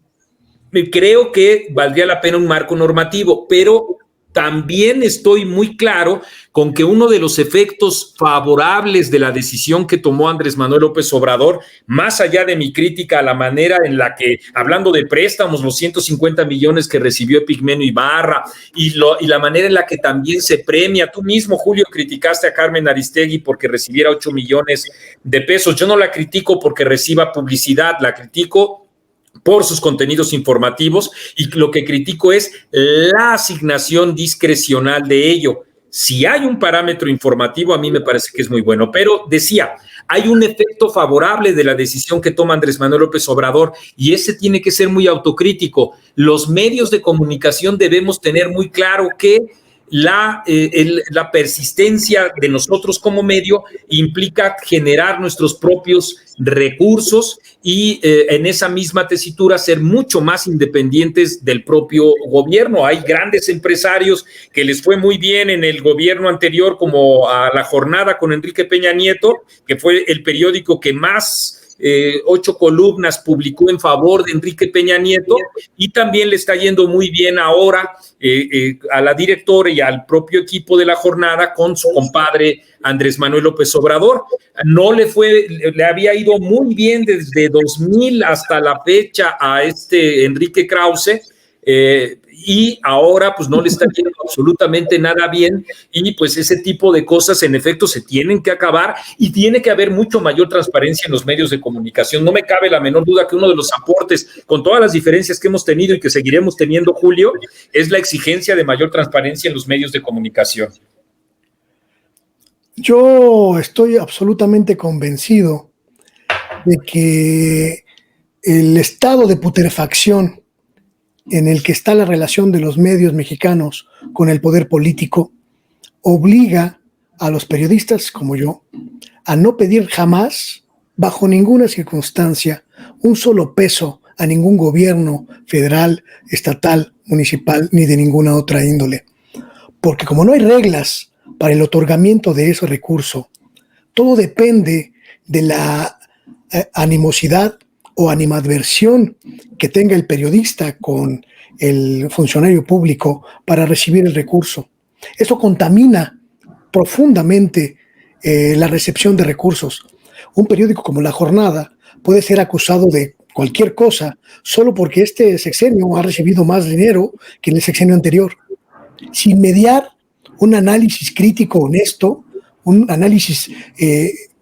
creo que valdría la pena un marco normativo, pero también estoy muy claro con que uno de los efectos favorables de la decisión que tomó Andrés Manuel López Obrador, más allá de mi crítica a la manera en la que, hablando de préstamos, los 150 millones que recibió Epigmenio Ibarra y la manera en la que también se premia, tú mismo, Julio, criticaste a Carmen Aristegui porque recibiera 8 millones de pesos. Yo no la critico porque reciba publicidad, la critico por sus contenidos informativos y lo que critico es la asignación discrecional de ello. Si hay un parámetro informativo, a mí me parece que es muy bueno, pero decía, hay un efecto favorable de la decisión que toma Andrés Manuel López Obrador y ese tiene que ser muy autocrítico. Los medios de comunicación debemos tener muy claro que la persistencia de nosotros como medio implica generar nuestros propios recursos y en esa misma tesitura ser mucho más independientes del propio gobierno. Hay grandes empresarios que les fue muy bien en el gobierno anterior, como a La Jornada con Enrique Peña Nieto, que fue el periódico que más 8 columnas publicó en favor de Enrique Peña Nieto, y también le está yendo muy bien ahora a la directora y al propio equipo de La Jornada con su compadre Andrés Manuel López Obrador. Le había ido muy bien desde 2000 hasta la fecha a Enrique Krause, y ahora pues no le está yendo absolutamente nada bien, y pues ese tipo de cosas en efecto se tienen que acabar y tiene que haber mucho mayor transparencia en los medios de comunicación. No me cabe la menor duda que uno de los aportes, con todas las diferencias que hemos tenido y que seguiremos teniendo, Julio, es la exigencia de mayor transparencia en los medios de comunicación. Yo estoy absolutamente convencido de que el estado de putrefacción en el que está la relación de los medios mexicanos con el poder político obliga a los periodistas como yo a no pedir jamás, bajo ninguna circunstancia, un solo peso a ningún gobierno federal, estatal, municipal, ni de ninguna otra índole. Porque como no hay reglas para el otorgamiento de ese recurso, todo depende de la animosidad o animadversión que tenga el periodista con el funcionario público para recibir el recurso. Eso contamina profundamente la recepción de recursos. Un periódico como La Jornada puede ser acusado de cualquier cosa solo porque este sexenio ha recibido más dinero que en el sexenio anterior, sin mediar un análisis crítico honesto un análisis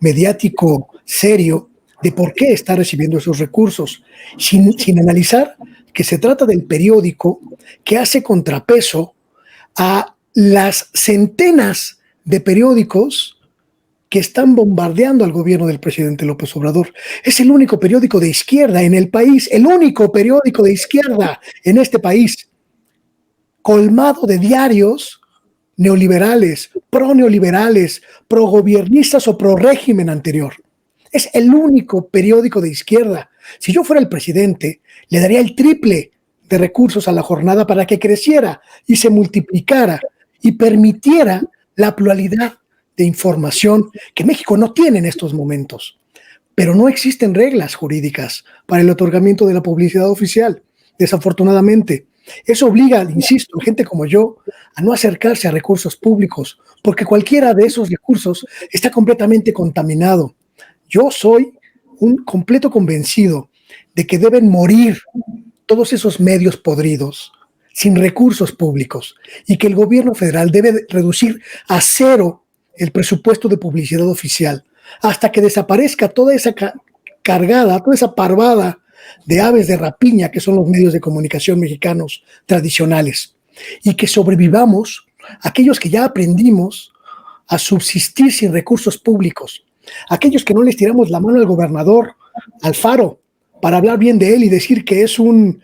mediático serio de por qué está recibiendo esos recursos, sin analizar que se trata del periódico que hace contrapeso a las centenas de periódicos que están bombardeando al gobierno del presidente López Obrador. Es el único periódico de izquierda en el país, el único periódico de izquierda en este país, colmado de diarios neoliberales, pro-neoliberales, pro-gobiernistas o pro-régimen anterior. Es el único periódico de izquierda. Si yo fuera el presidente, le daría el triple de recursos a la jornada para que creciera y se multiplicara y permitiera la pluralidad de información que México no tiene en estos momentos. Pero no existen reglas jurídicas para el otorgamiento de la publicidad oficial, desafortunadamente. Eso obliga, insisto, a gente como yo a no acercarse a recursos públicos, porque cualquiera de esos recursos está completamente contaminado. Yo soy un completo convencido de que deben morir todos esos medios podridos sin recursos públicos y que el gobierno federal debe reducir a cero el presupuesto de publicidad oficial hasta que desaparezca toda esa cargada, toda esa parvada de aves de rapiña que son los medios de comunicación mexicanos tradicionales, y que sobrevivamos aquellos que ya aprendimos a subsistir sin recursos públicos, aquellos que no les tiramos la mano al gobernador Alfaro para hablar bien de él y decir que es un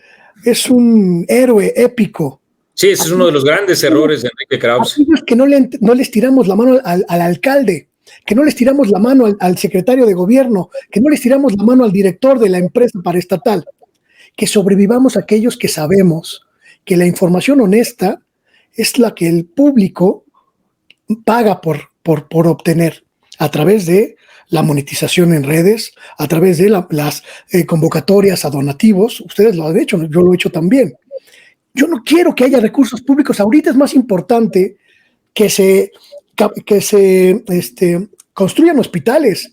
héroe épico. Sí, ese es uno de los grandes errores de Enrique Krause. Aquellos que no les tiramos la mano al alcalde, que no les tiramos la mano al secretario de gobierno, que no les tiramos la mano al director de la empresa paraestatal, que sobrevivamos aquellos que sabemos que la información honesta es la que el público paga por obtener a través de la monetización en redes, a través de las convocatorias a donativos. Ustedes lo han hecho, yo lo he hecho también. Yo no quiero que haya recursos públicos. Ahorita es más importante que se construyan hospitales,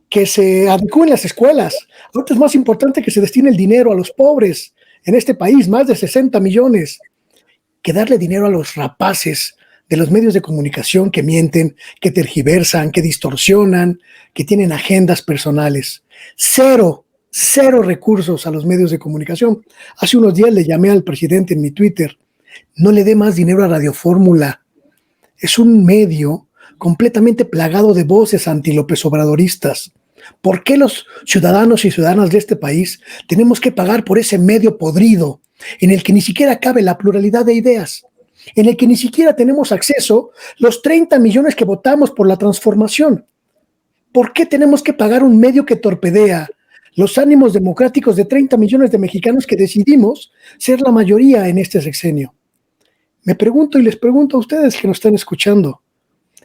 que se adecúen las escuelas. Ahorita es más importante que se destine el dinero a los pobres en este país, más de 60 millones, que darle dinero a los rapaces de los medios de comunicación que mienten, que tergiversan, que distorsionan, que tienen agendas personales. Cero recursos a los medios de comunicación. Hace unos días le llamé al presidente en mi Twitter: no le dé más dinero a Radio Fórmula. Es un medio completamente plagado de voces anti-López Obradoristas. ¿Por qué los ciudadanos y ciudadanas de este país tenemos que pagar por ese medio podrido en el que ni siquiera cabe la pluralidad de ideas, en el que ni siquiera tenemos acceso los 30 millones que votamos por la transformación? ¿Por qué tenemos que pagar un medio que torpedea los ánimos democráticos de 30 millones de mexicanos que decidimos ser la mayoría en este sexenio? Me pregunto y les pregunto a ustedes que nos están escuchando.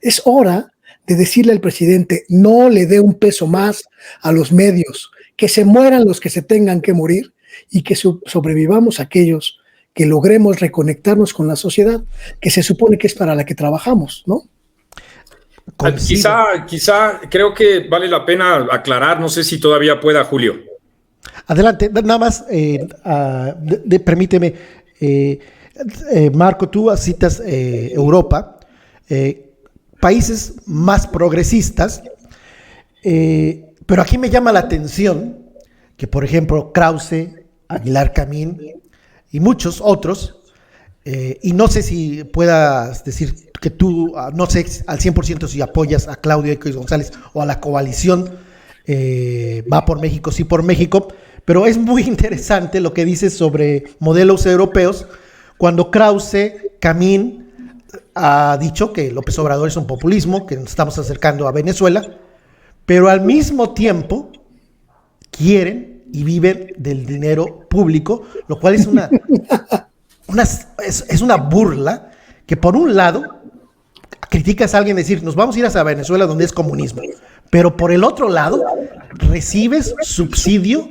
Es hora de decirle al presidente: no le dé un peso más a los medios, que se mueran los que se tengan que morir y que sobrevivamos aquellos que logremos reconectarnos con la sociedad, que se supone que es para la que trabajamos, ¿no? Quizá creo que vale la pena aclarar, no sé si todavía pueda, Julio. Adelante, nada más, permíteme, Marco, tú citas Europa, países más progresistas, pero aquí me llama la atención que, por ejemplo, Krause, Aguilar Camín y muchos otros, y no sé si puedas decir que tú, no sé al 100% si apoyas a Claudio X González o a la coalición Va por México, sí por México, pero es muy interesante lo que dices sobre modelos europeos, cuando Krause, Camín ha dicho que López Obrador es un populismo, que nos estamos acercando a Venezuela, pero al mismo tiempo quieren y viven del dinero público, lo cual es una burla, que por un lado criticas a alguien decir, nos vamos a ir hacia Venezuela donde es comunismo, pero por el otro lado recibes subsidio,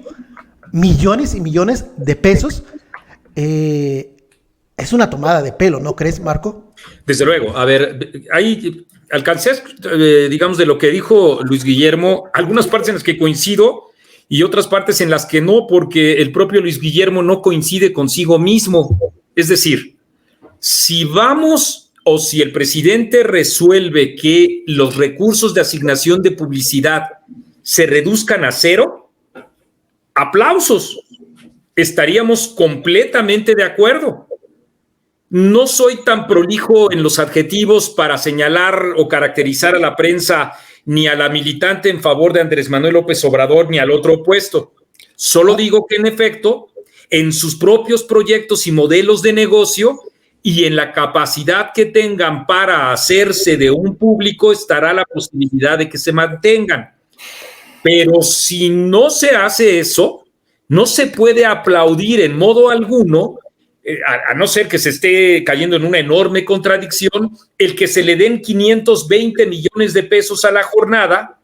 millones y millones de pesos. Es una tomada de pelo, ¿no crees, Marco? Desde luego. A ver, ahí alcancé, digamos, de lo que dijo Luis Guillermo, algunas partes en las que coincido y otras partes en las que no, porque el propio Luis Guillermo no coincide consigo mismo. Es decir, si vamos o si el presidente resuelve que los recursos de asignación de publicidad se reduzcan a cero, aplausos, estaríamos completamente de acuerdo. No soy tan prolijo en los adjetivos para señalar o caracterizar a la prensa ni a la militante en favor de Andrés Manuel López Obrador ni al otro opuesto. Solo digo que, en efecto, en sus propios proyectos y modelos de negocio y en la capacidad que tengan para hacerse de un público estará la posibilidad de que se mantengan. Pero si no se hace eso, no se puede aplaudir en modo alguno, a no ser que se esté cayendo en una enorme contradicción, el que se le den 520 millones de pesos a la jornada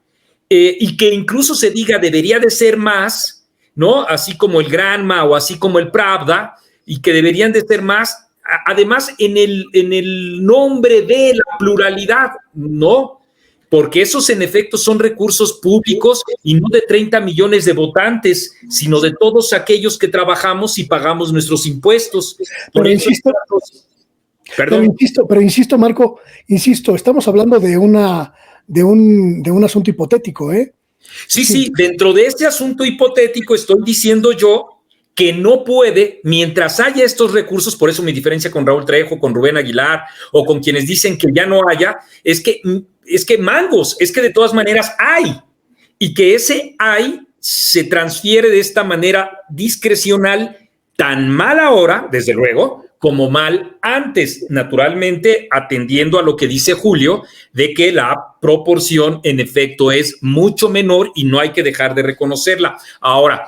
y que incluso se diga debería de ser más, ¿no? Así como el Granma o así como el Pravda, y que deberían de ser más, además en el nombre de la pluralidad, ¿no? Porque esos en efecto son recursos públicos y no de 30 millones de votantes, sino de todos aquellos que trabajamos y pagamos nuestros impuestos. Pero insisto, Marco, estamos hablando de un asunto hipotético, ¿eh? Sí, dentro de este asunto hipotético estoy diciendo yo que no puede, mientras haya estos recursos, por eso mi diferencia con Raúl Trejo, con Rubén Aguilar, o con quienes dicen que ya no haya, es que mangos, es que de todas maneras hay, y que ese hay se transfiere de esta manera discrecional, tan mal ahora, desde luego, como mal antes, naturalmente atendiendo a lo que dice Julio, de que la proporción en efecto es mucho menor y no hay que dejar de reconocerla. Ahora,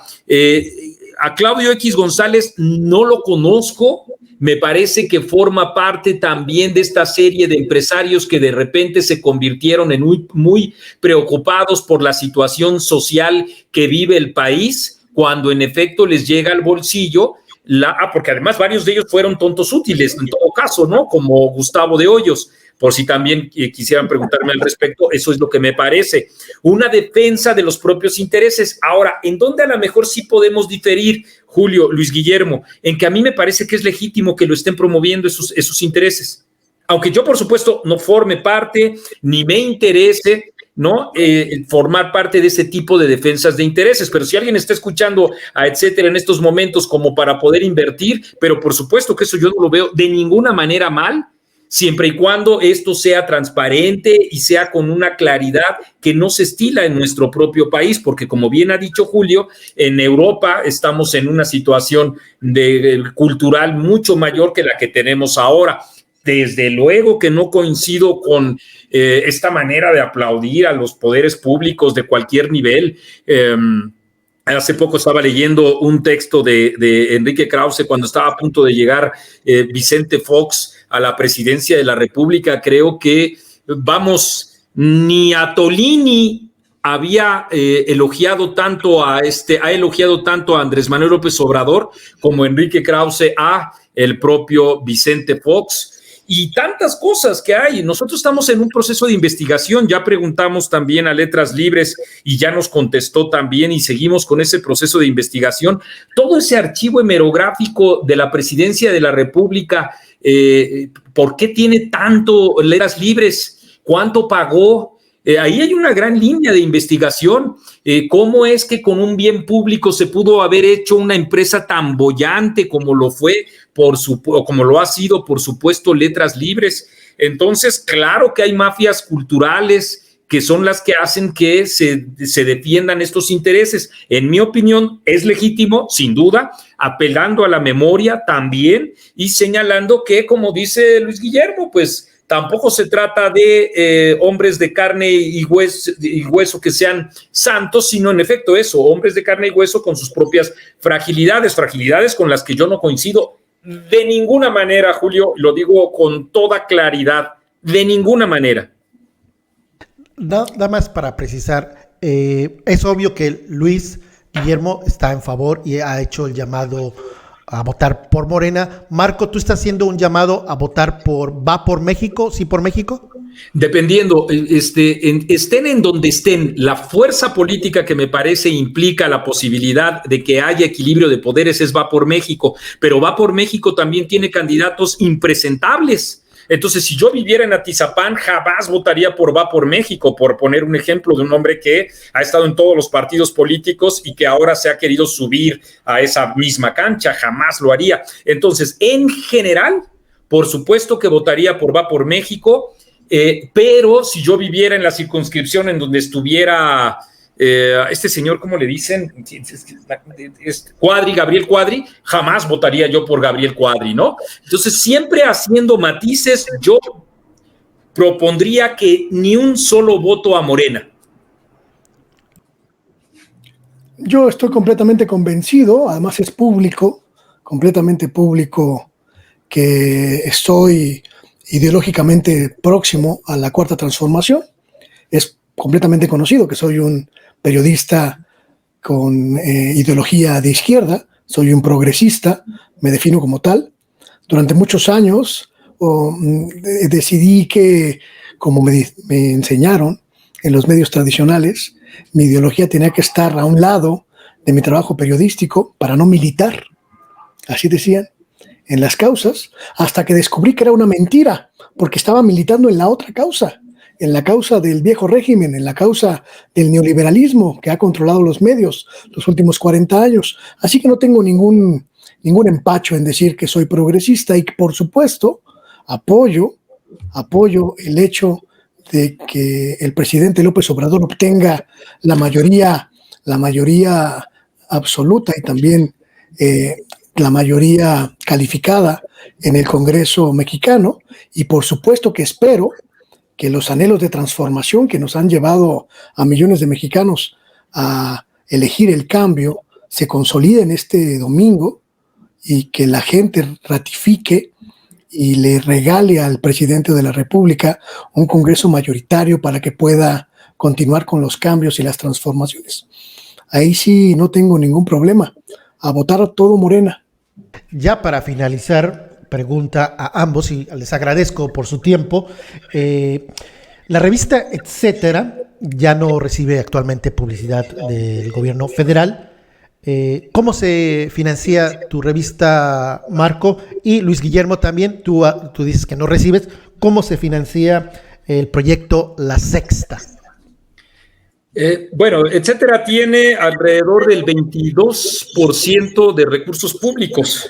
a Claudio X González no lo conozco, me parece que forma parte también de esta serie de empresarios que de repente se convirtieron en muy preocupados por la situación social que vive el país, cuando en efecto les llega al bolsillo, porque además varios de ellos fueron tontos útiles, en todo caso, ¿no? Como Gustavo de Hoyos, por si también quisieran preguntarme al respecto, eso es lo que me parece. Una defensa de los propios intereses. Ahora, ¿en dónde a lo mejor sí podemos diferir, Julio, Luis Guillermo? En que a mí me parece que es legítimo que lo estén promoviendo esos intereses. Aunque yo, por supuesto, no forme parte, ni me interese, ¿no? Formar parte de ese tipo de defensas de intereses, pero si alguien está escuchando a etcétera en estos momentos como para poder invertir, pero por supuesto que eso yo no lo veo de ninguna manera mal, siempre y cuando esto sea transparente y sea con una claridad que no se estila en nuestro propio país, porque como bien ha dicho Julio, en Europa estamos en una situación cultural mucho mayor que la que tenemos ahora. Desde luego que no coincido con esta manera de aplaudir a los poderes públicos de cualquier nivel. Hace poco estaba leyendo un texto de Enrique Krause cuando estaba a punto de llegar Vicente Fox a la presidencia de la República. Creo que, ni a Tolini había elogiado tanto ha elogiado tanto a Andrés Manuel López Obrador como Enrique Krause a el propio Vicente Fox. Y tantas cosas que hay. Nosotros estamos en un proceso de investigación, ya preguntamos también a Letras Libres y ya nos contestó también y seguimos con ese proceso de investigación. Todo ese archivo hemerográfico de la Presidencia de la República, ¿por qué tiene tanto Letras Libres? ¿Cuánto pagó? Ahí hay una gran línea de investigación. ¿Cómo es que con un bien público se pudo haber hecho una empresa tan boyante como lo fue, como lo ha sido, por supuesto, Letras Libres? Entonces, claro que hay mafias culturales que son las que hacen que se defiendan estos intereses. En mi opinión, es legítimo, sin duda, apelando a la memoria también y señalando que, como dice Luis Guillermo, pues tampoco se trata de hombres de carne y hueso que sean santos, sino en efecto eso, hombres de carne y hueso con sus propias fragilidades con las que yo no coincido de ninguna manera, Julio, lo digo con toda claridad, de ninguna manera. Nada más para precisar, es obvio que Luis Guillermo está en favor y ha hecho el llamado a votar por Morena. Marco, ¿tú estás haciendo un llamado a votar ¿va por México? ¿Sí por México? Dependiendo, estén en donde estén, la fuerza política que me parece implica la posibilidad de que haya equilibrio de poderes es Va por México, pero Va por México también tiene candidatos impresentables, Entonces, si yo viviera en Atizapán, jamás votaría por Va por México, por poner un ejemplo de un hombre que ha estado en todos los partidos políticos y que ahora se ha querido subir a esa misma cancha, jamás lo haría. Entonces, en general, por supuesto que votaría por Va por México, pero si yo viviera en la circunscripción en donde estuviera este señor, ¿cómo le dicen? Gabriel Cuadri, jamás votaría yo por Gabriel Cuadri, ¿no? Entonces, siempre haciendo matices, yo propondría que ni un solo voto a Morena. Yo estoy completamente convencido, además es público, completamente público, que estoy ideológicamente próximo a la Cuarta Transformación. Es completamente conocido que soy un periodista con ideología de izquierda, soy un progresista, me defino como tal. Durante muchos años decidí que, como me enseñaron en los medios tradicionales, mi ideología tenía que estar a un lado de mi trabajo periodístico para no militar, así decían, en las causas, hasta que descubrí que era una mentira, porque estaba militando en la otra causa, en la causa del viejo régimen, en la causa del neoliberalismo que ha controlado los medios los últimos 40 años. Así que no tengo ningún empacho en decir que soy progresista y que, por supuesto, apoyo el hecho de que el presidente López Obrador obtenga la mayoría absoluta y también la mayoría calificada en el Congreso mexicano, y por supuesto que espero que los anhelos de transformación que nos han llevado a millones de mexicanos a elegir el cambio se consoliden este domingo y que la gente ratifique y le regale al presidente de la República un Congreso mayoritario para que pueda continuar con los cambios y las transformaciones. Ahí sí no tengo ningún problema, a votar a todo Morena. Ya para finalizar, pregunta a ambos y les agradezco por su tiempo. La revista Etcétera ya no recibe actualmente publicidad del gobierno federal. ¿Cómo se financia tu revista, Marco? Y Luis Guillermo también, tú dices que no recibes. ¿Cómo se financia el proyecto La Sexta? Bueno, Etcétera tiene alrededor del 22% de recursos públicos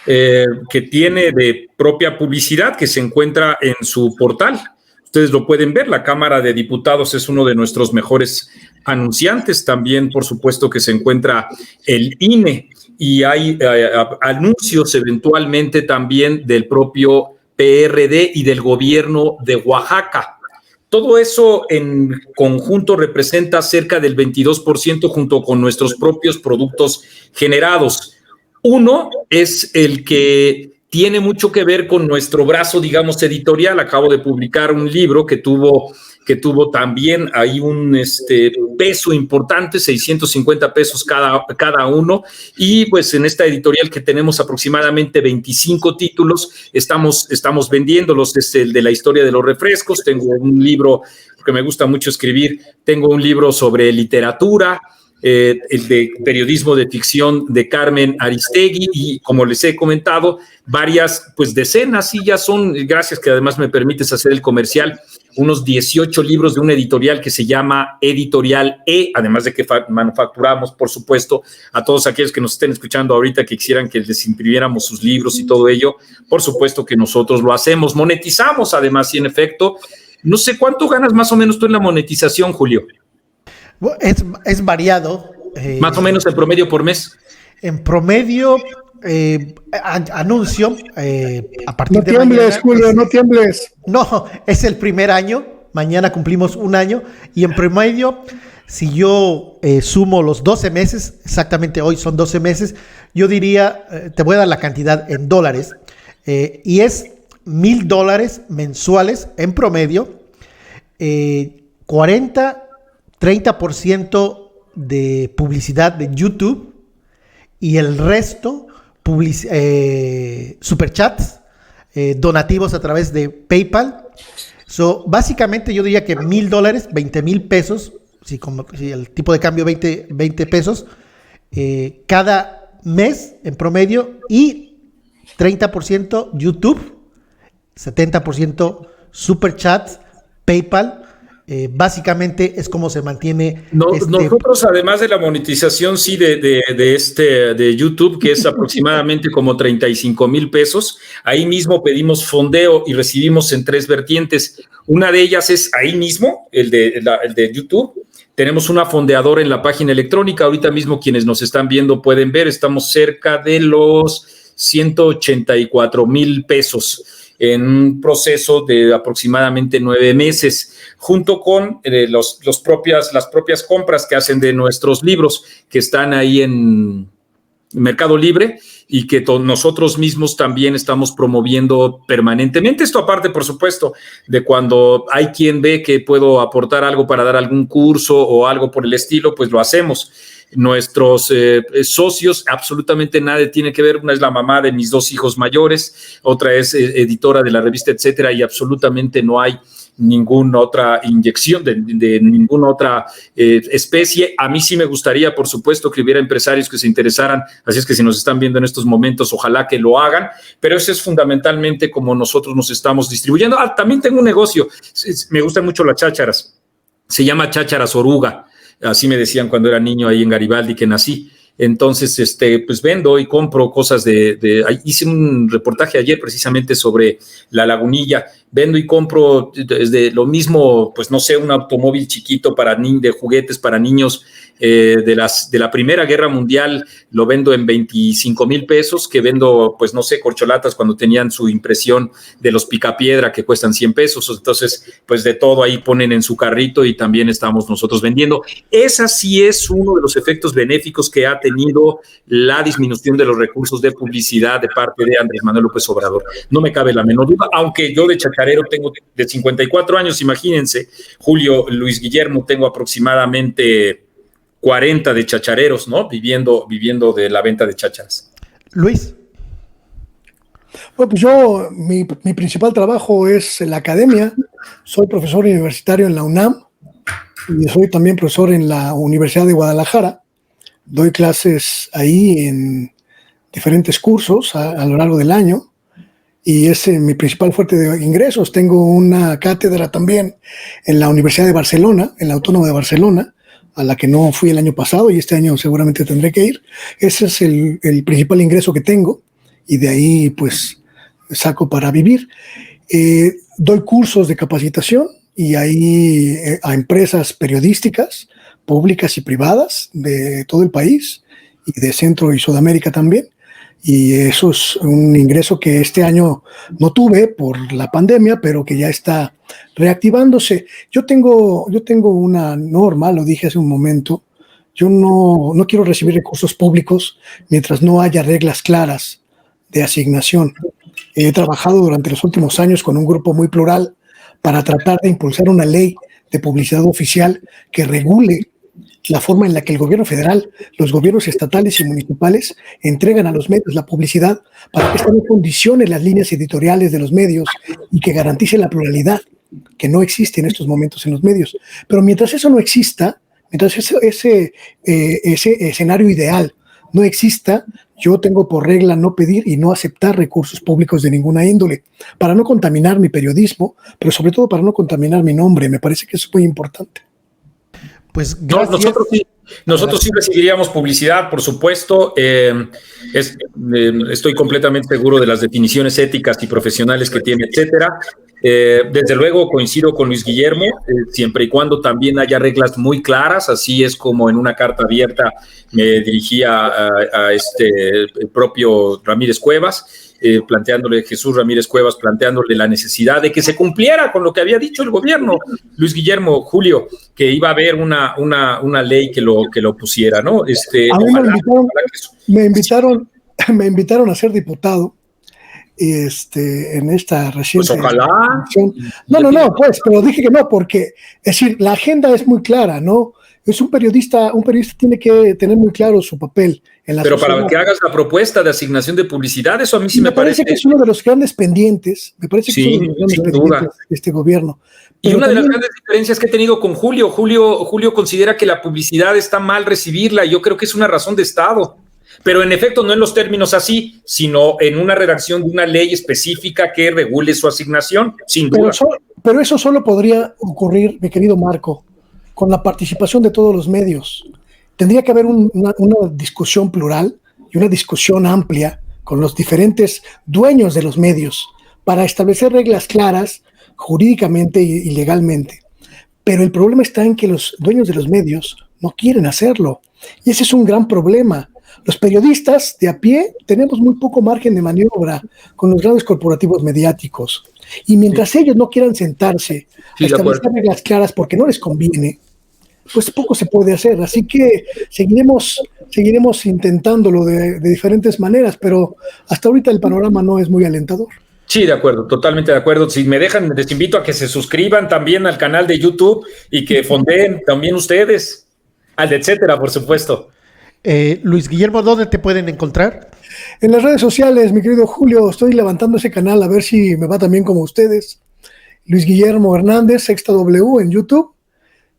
que tiene de propia publicidad que se encuentra en su portal. Ustedes lo pueden ver, la Cámara de Diputados es uno de nuestros mejores anunciantes. También, por supuesto, que se encuentra el INE y hay anuncios eventualmente también del propio PRD y del gobierno de Oaxaca. Todo eso en conjunto representa cerca del 22% junto con nuestros propios productos generados. Uno es el que tiene mucho que ver con nuestro brazo, digamos, editorial. Acabo de publicar un libro que tuvo también ahí un peso importante, 650 pesos cada uno. Y pues en esta editorial que tenemos aproximadamente 25 títulos, estamos vendiéndolos. Es el de la historia de los refrescos. Tengo un libro, porque me gusta mucho escribir, tengo un libro sobre literatura, el de periodismo de ficción de Carmen Aristegui y, como les he comentado, varias, pues decenas, y ya son, gracias que además me permites hacer el comercial, unos 18 libros de una editorial que se llama Editorial E, además de que manufacturamos, por supuesto, a todos aquellos que nos estén escuchando ahorita que quisieran que les imprimiéramos sus libros y todo ello, por supuesto que nosotros lo hacemos, monetizamos además y en efecto, no sé cuánto ganas más o menos tú en la monetización, Julio. Es variado. Más o menos en promedio por mes. En promedio, anuncio a partir de mañana. No tiembles, Julio, no tiembles. No, es el primer año. Mañana cumplimos un año. Y en promedio, si yo sumo los 12 meses, exactamente hoy son 12 meses, yo diría, te voy a dar la cantidad en dólares, y es $1,000 mensuales en promedio, 30% de publicidad de YouTube y el resto superchats, donativos a través de PayPal. Básicamente yo diría que $1,000, 20,000 pesos, si el tipo de cambio 20 pesos, cada mes en promedio, y 30% YouTube 70% Super Chat, PayPal. Básicamente es como se mantiene. Nosotros, además de la monetización, sí, de YouTube, que es aproximadamente como 35,000 pesos, ahí mismo pedimos fondeo y recibimos en 3 vertientes. Una de ellas es ahí mismo, el de YouTube. Tenemos una fondeadora en la página electrónica. Ahorita mismo quienes nos están viendo pueden ver, estamos cerca de los 184,000 pesos en un proceso de aproximadamente 9 meses, junto con las propias compras que hacen de nuestros libros, que están ahí en Mercado Libre y que nosotros mismos también estamos promoviendo permanentemente. Esto aparte, por supuesto, de cuando hay quien ve que puedo aportar algo para dar algún curso o algo por el estilo, pues lo hacemos. Nuestros socios, absolutamente nada tiene que ver. Una es la mamá de mis 2 hijos mayores, otra es editora de la revista, etcétera, y absolutamente no hay ninguna otra inyección de ninguna otra especie. A mí sí me gustaría, por supuesto, que hubiera empresarios que se interesaran, así es que si nos están viendo en estos momentos, ojalá que lo hagan, pero eso es fundamentalmente como nosotros nos estamos distribuyendo. También tengo un negocio, me gustan mucho las chácharas, se llama Chácharas Oruga. Así me decían cuando era niño ahí en Garibaldi, que nací. Entonces, pues vendo y compro cosas hice un reportaje ayer precisamente sobre la Lagunilla. Vendo y compro desde lo mismo, pues no sé, un automóvil chiquito de juguetes para niños de la Primera Guerra Mundial, lo vendo en 25,000 pesos, que vendo, pues no sé, corcholatas cuando tenían su impresión de los picapiedra que cuestan 100 pesos. Entonces, pues de todo ahí ponen en su carrito y también estamos nosotros vendiendo. Esa sí es uno de los efectos benéficos que ha tenido la disminución de los recursos de publicidad de parte de Andrés Manuel López Obrador. No me cabe la menor duda, aunque yo de chacarero tengo de 54 años, imagínense, Julio, Luis Guillermo, tengo aproximadamente 40 de chachareros, ¿no? Viviendo de la venta de chácharas. Luis. Bueno, pues mi principal trabajo es en la academia. Soy profesor universitario en la UNAM y soy también profesor en la Universidad de Guadalajara. Doy clases ahí en diferentes cursos a lo largo del año y es mi principal fuente de ingresos. Tengo una cátedra también en la Universidad de Barcelona, en la Autónoma de Barcelona, a la que no fui el año pasado y este año seguramente tendré que ir. Ese es el principal ingreso que tengo y de ahí pues saco para vivir. Doy cursos de capacitación y ahí a empresas periodísticas, públicas y privadas de todo el país y de Centro y Sudamérica también. Y eso es un ingreso que este año no tuve por la pandemia, pero que ya está reactivándose. Yo tengo una norma, lo dije hace un momento, yo no quiero recibir recursos públicos mientras no haya reglas claras de asignación. He trabajado durante los últimos años con un grupo muy plural para tratar de impulsar una ley de publicidad oficial que regule la forma en la que el gobierno federal, los gobiernos estatales y municipales entregan a los medios la publicidad para que estén en condiciones las líneas editoriales de los medios y que garantice la pluralidad que no existe en estos momentos en los medios. Pero mientras eso no exista, mientras ese escenario ideal no exista, yo tengo por regla no pedir y no aceptar recursos públicos de ninguna índole para no contaminar mi periodismo, pero sobre todo para no contaminar mi nombre. Me parece que eso es muy importante. Pues gracias. Nosotros sí recibiríamos publicidad, por supuesto. Estoy completamente seguro de las definiciones éticas y profesionales que tiene, etcétera. Desde luego coincido con Luis Guillermo, siempre y cuando también haya reglas muy claras. Así es como en una carta abierta me dirigía a el propio Ramírez Cuevas. Jesús Ramírez Cuevas, planteándole la necesidad de que se cumpliera con lo que había dicho el gobierno, Luis Guillermo, Julio, que iba a haber una ley que lo pusiera, ¿no? Me invitaron a ser diputado en esta reciente. Pues ojalá. No, pero dije que no, porque, es decir, la agenda es muy clara, ¿no? Es un periodista tiene que tener muy claro su papel en la sociedad. Para que hagas la propuesta de asignación de publicidad, eso a mí sí me parece que es uno de los grandes pendientes, de este gobierno. Pero y una de las grandes diferencias que he tenido con Julio considera que la publicidad está mal recibirla, y yo creo que es una razón de Estado. Pero en efecto no en los términos así, sino en una redacción de una ley específica que regule su asignación, sin duda. Pero eso solo podría ocurrir, mi querido Marco, con la participación de todos los medios. Tendría que haber una discusión plural y una discusión amplia con los diferentes dueños de los medios para establecer reglas claras jurídicamente y legalmente. Pero el problema está en que los dueños de los medios no quieren hacerlo. Y ese es un gran problema. Los periodistas de a pie tenemos muy poco margen de maniobra con los grandes corporativos mediáticos. Y mientras ellos no quieran sentarse a establecer reglas claras porque no les conviene, pues poco se puede hacer. Así que seguiremos intentándolo de diferentes maneras, pero hasta ahorita el panorama no es muy alentador. Sí, de acuerdo, totalmente de acuerdo. Si me dejan, les invito a que se suscriban también al canal de YouTube y que fondeen también ustedes, al de etcétera, por supuesto. Luis Guillermo, ¿dónde te pueden encontrar? En las redes sociales, mi querido Julio, estoy levantando ese canal a ver si me va también como ustedes. Luis Guillermo Hernández, Sexta W en YouTube,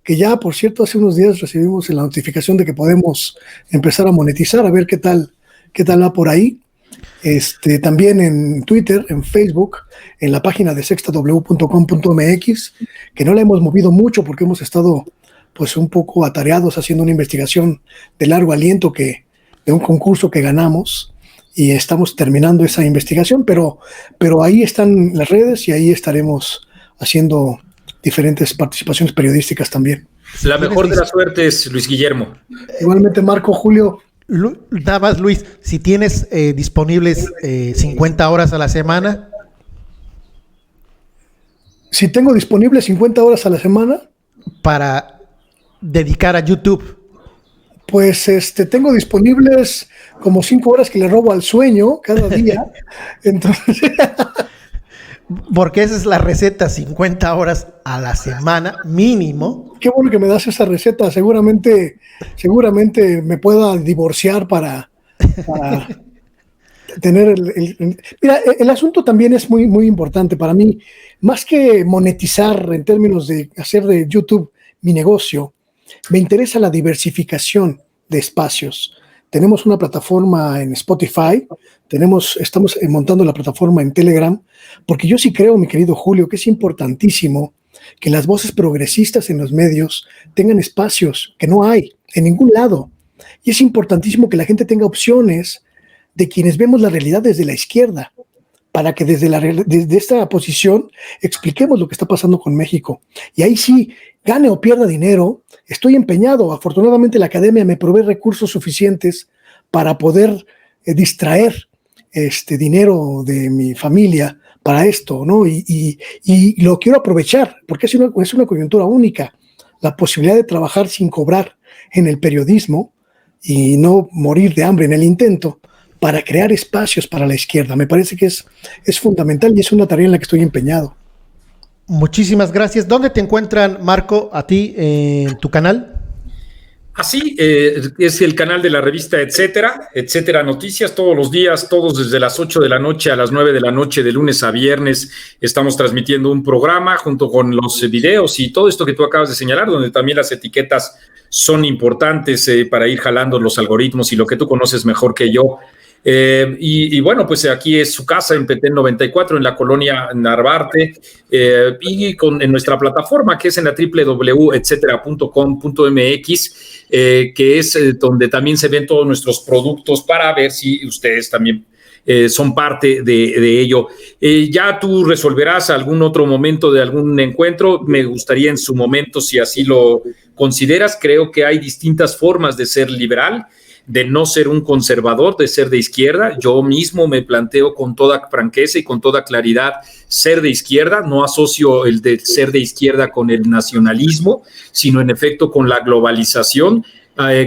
que ya, por cierto, hace unos días recibimos la notificación de que podemos empezar a monetizar, a ver qué tal va por ahí. También en Twitter, en Facebook, en la página de sextaw.com.mx, que no la hemos movido mucho porque hemos estado pues un poco atareados haciendo una investigación de largo aliento de un concurso que ganamos y estamos terminando esa investigación, pero ahí están las redes y ahí estaremos haciendo diferentes participaciones periodísticas también. La mejor de las suertes, Luis Guillermo. Igualmente, Marco, Julio. Nada más, Luis, si tienes disponibles 50 horas a la semana. Si tengo disponibles 50 horas a la semana. Para dedicar a YouTube. Pues tengo disponibles como 5 horas que le robo al sueño cada día. Entonces... Porque esa es la receta, 50 horas a la semana mínimo. Qué bueno que me das esa receta. Seguramente me pueda divorciar para tener Mira, el asunto también es muy, muy importante para mí. Más que monetizar en términos de hacer de YouTube mi negocio, me interesa la diversificación de espacios. Tenemos una plataforma en Spotify, estamos montando la plataforma en Telegram, porque yo sí creo, mi querido Julio, que es importantísimo que las voces progresistas en los medios tengan espacios que no hay en ningún lado. Y es importantísimo que la gente tenga opciones de quienes vemos la realidad desde la izquierda, para que desde esta posición expliquemos lo que está pasando con México. Y ahí sí, gane o pierda dinero, estoy empeñado. Afortunadamente la academia me provee recursos suficientes para poder distraer dinero de mi familia para esto, ¿no? Y lo quiero aprovechar, porque es una coyuntura única, la posibilidad de trabajar sin cobrar en el periodismo y no morir de hambre en el intento, para crear espacios para la izquierda. Me parece que es fundamental y es una tarea en la que estoy empeñado. Muchísimas gracias. ¿Dónde te encuentran, Marco, a ti en tu canal? Así, es el canal de la revista Etcétera Noticias, todos los días, todos desde las 8 de la noche a las 9 de la noche, de lunes a viernes, estamos transmitiendo un programa junto con los videos y todo esto que tú acabas de señalar, donde también las etiquetas son importantes para ir jalando los algoritmos y lo que tú conoces mejor que yo. Y bueno, pues aquí es su casa en Petén 94, en la colonia Narvarte, y en nuestra plataforma que es en la www.etcetera.com.mx, que es donde también se ven todos nuestros productos para ver si ustedes también son parte de ello. Ya tú resolverás algún otro momento de algún encuentro. Me gustaría en su momento, si así lo consideras, creo que hay distintas formas de ser liberal, de no ser un conservador, de ser de izquierda. Yo mismo me planteo con toda franqueza y con toda claridad ser de izquierda. No asocio el de ser de izquierda con el nacionalismo, sino en efecto con la globalización.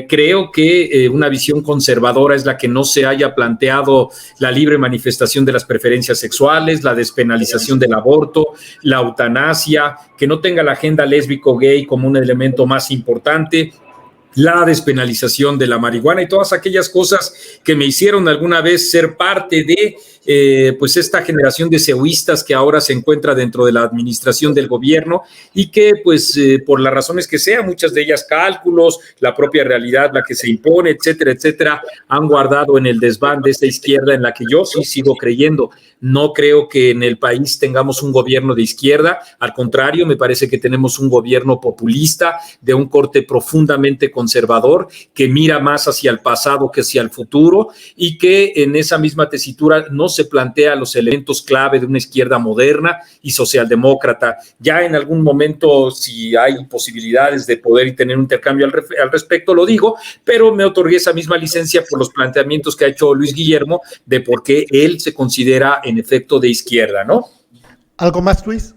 Creo que una visión conservadora es la que no se haya planteado la libre manifestación de las preferencias sexuales, la despenalización del aborto, la eutanasia, que no tenga la agenda lésbico-gay como un elemento más importante, la despenalización de la marihuana y todas aquellas cosas que me hicieron alguna vez ser parte de pues esta generación de ceoístas que ahora se encuentra dentro de la administración del gobierno y que pues por las razones que sea, muchas de ellas cálculos, la propia realidad, la que se impone, etcétera, etcétera, han guardado en el desván de esta izquierda en la que yo sí sigo creyendo. No creo que en el país tengamos un gobierno de izquierda, al contrario, me parece que tenemos un gobierno populista de un corte profundamente conservador que mira más hacia el pasado que hacia el futuro y que en esa misma tesitura no se plantea los elementos clave de una izquierda moderna y socialdemócrata. Ya en algún momento, si hay posibilidades de poder tener un intercambio al respecto, lo digo, pero me otorgué esa misma licencia por los planteamientos que ha hecho Luis Guillermo de por qué él se considera en efecto de izquierda, ¿no? ¿Algo más, Luis?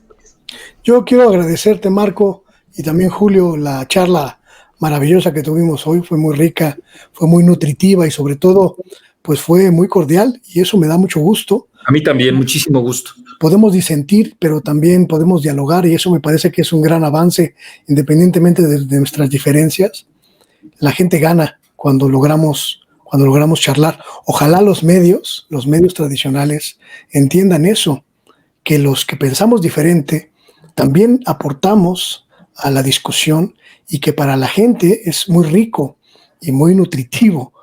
Yo quiero agradecerte, Marco, y también Julio, la charla maravillosa que tuvimos hoy. Fue muy rica, fue muy nutritiva y sobre todo, pues fue muy cordial y eso me da mucho gusto. A mí también, muchísimo gusto. Podemos disentir, pero también podemos dialogar y eso me parece que es un gran avance, independientemente de nuestras diferencias. La gente gana cuando logramos charlar. Ojalá los medios tradicionales entiendan eso, que los que pensamos diferente también aportamos a la discusión y que para la gente es muy rico y muy nutritivo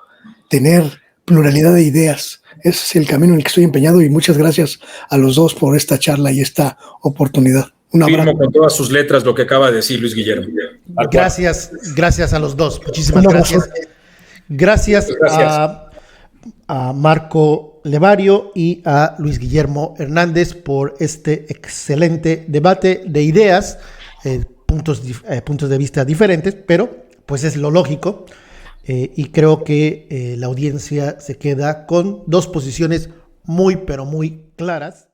tener pluralidad de ideas. Ese es el camino en el que estoy empeñado y muchas gracias a los dos por esta charla y esta oportunidad. Un abrazo. Firmo con todas sus letras lo que acaba de decir Luis Guillermo. Gracias a los dos. Muchísimas gracias. Gracias a Marco Levario y a Luis Guillermo Hernández por este excelente debate de ideas, puntos de vista diferentes, pero pues es lo lógico. Y creo que la audiencia se queda con dos posiciones muy, pero muy claras.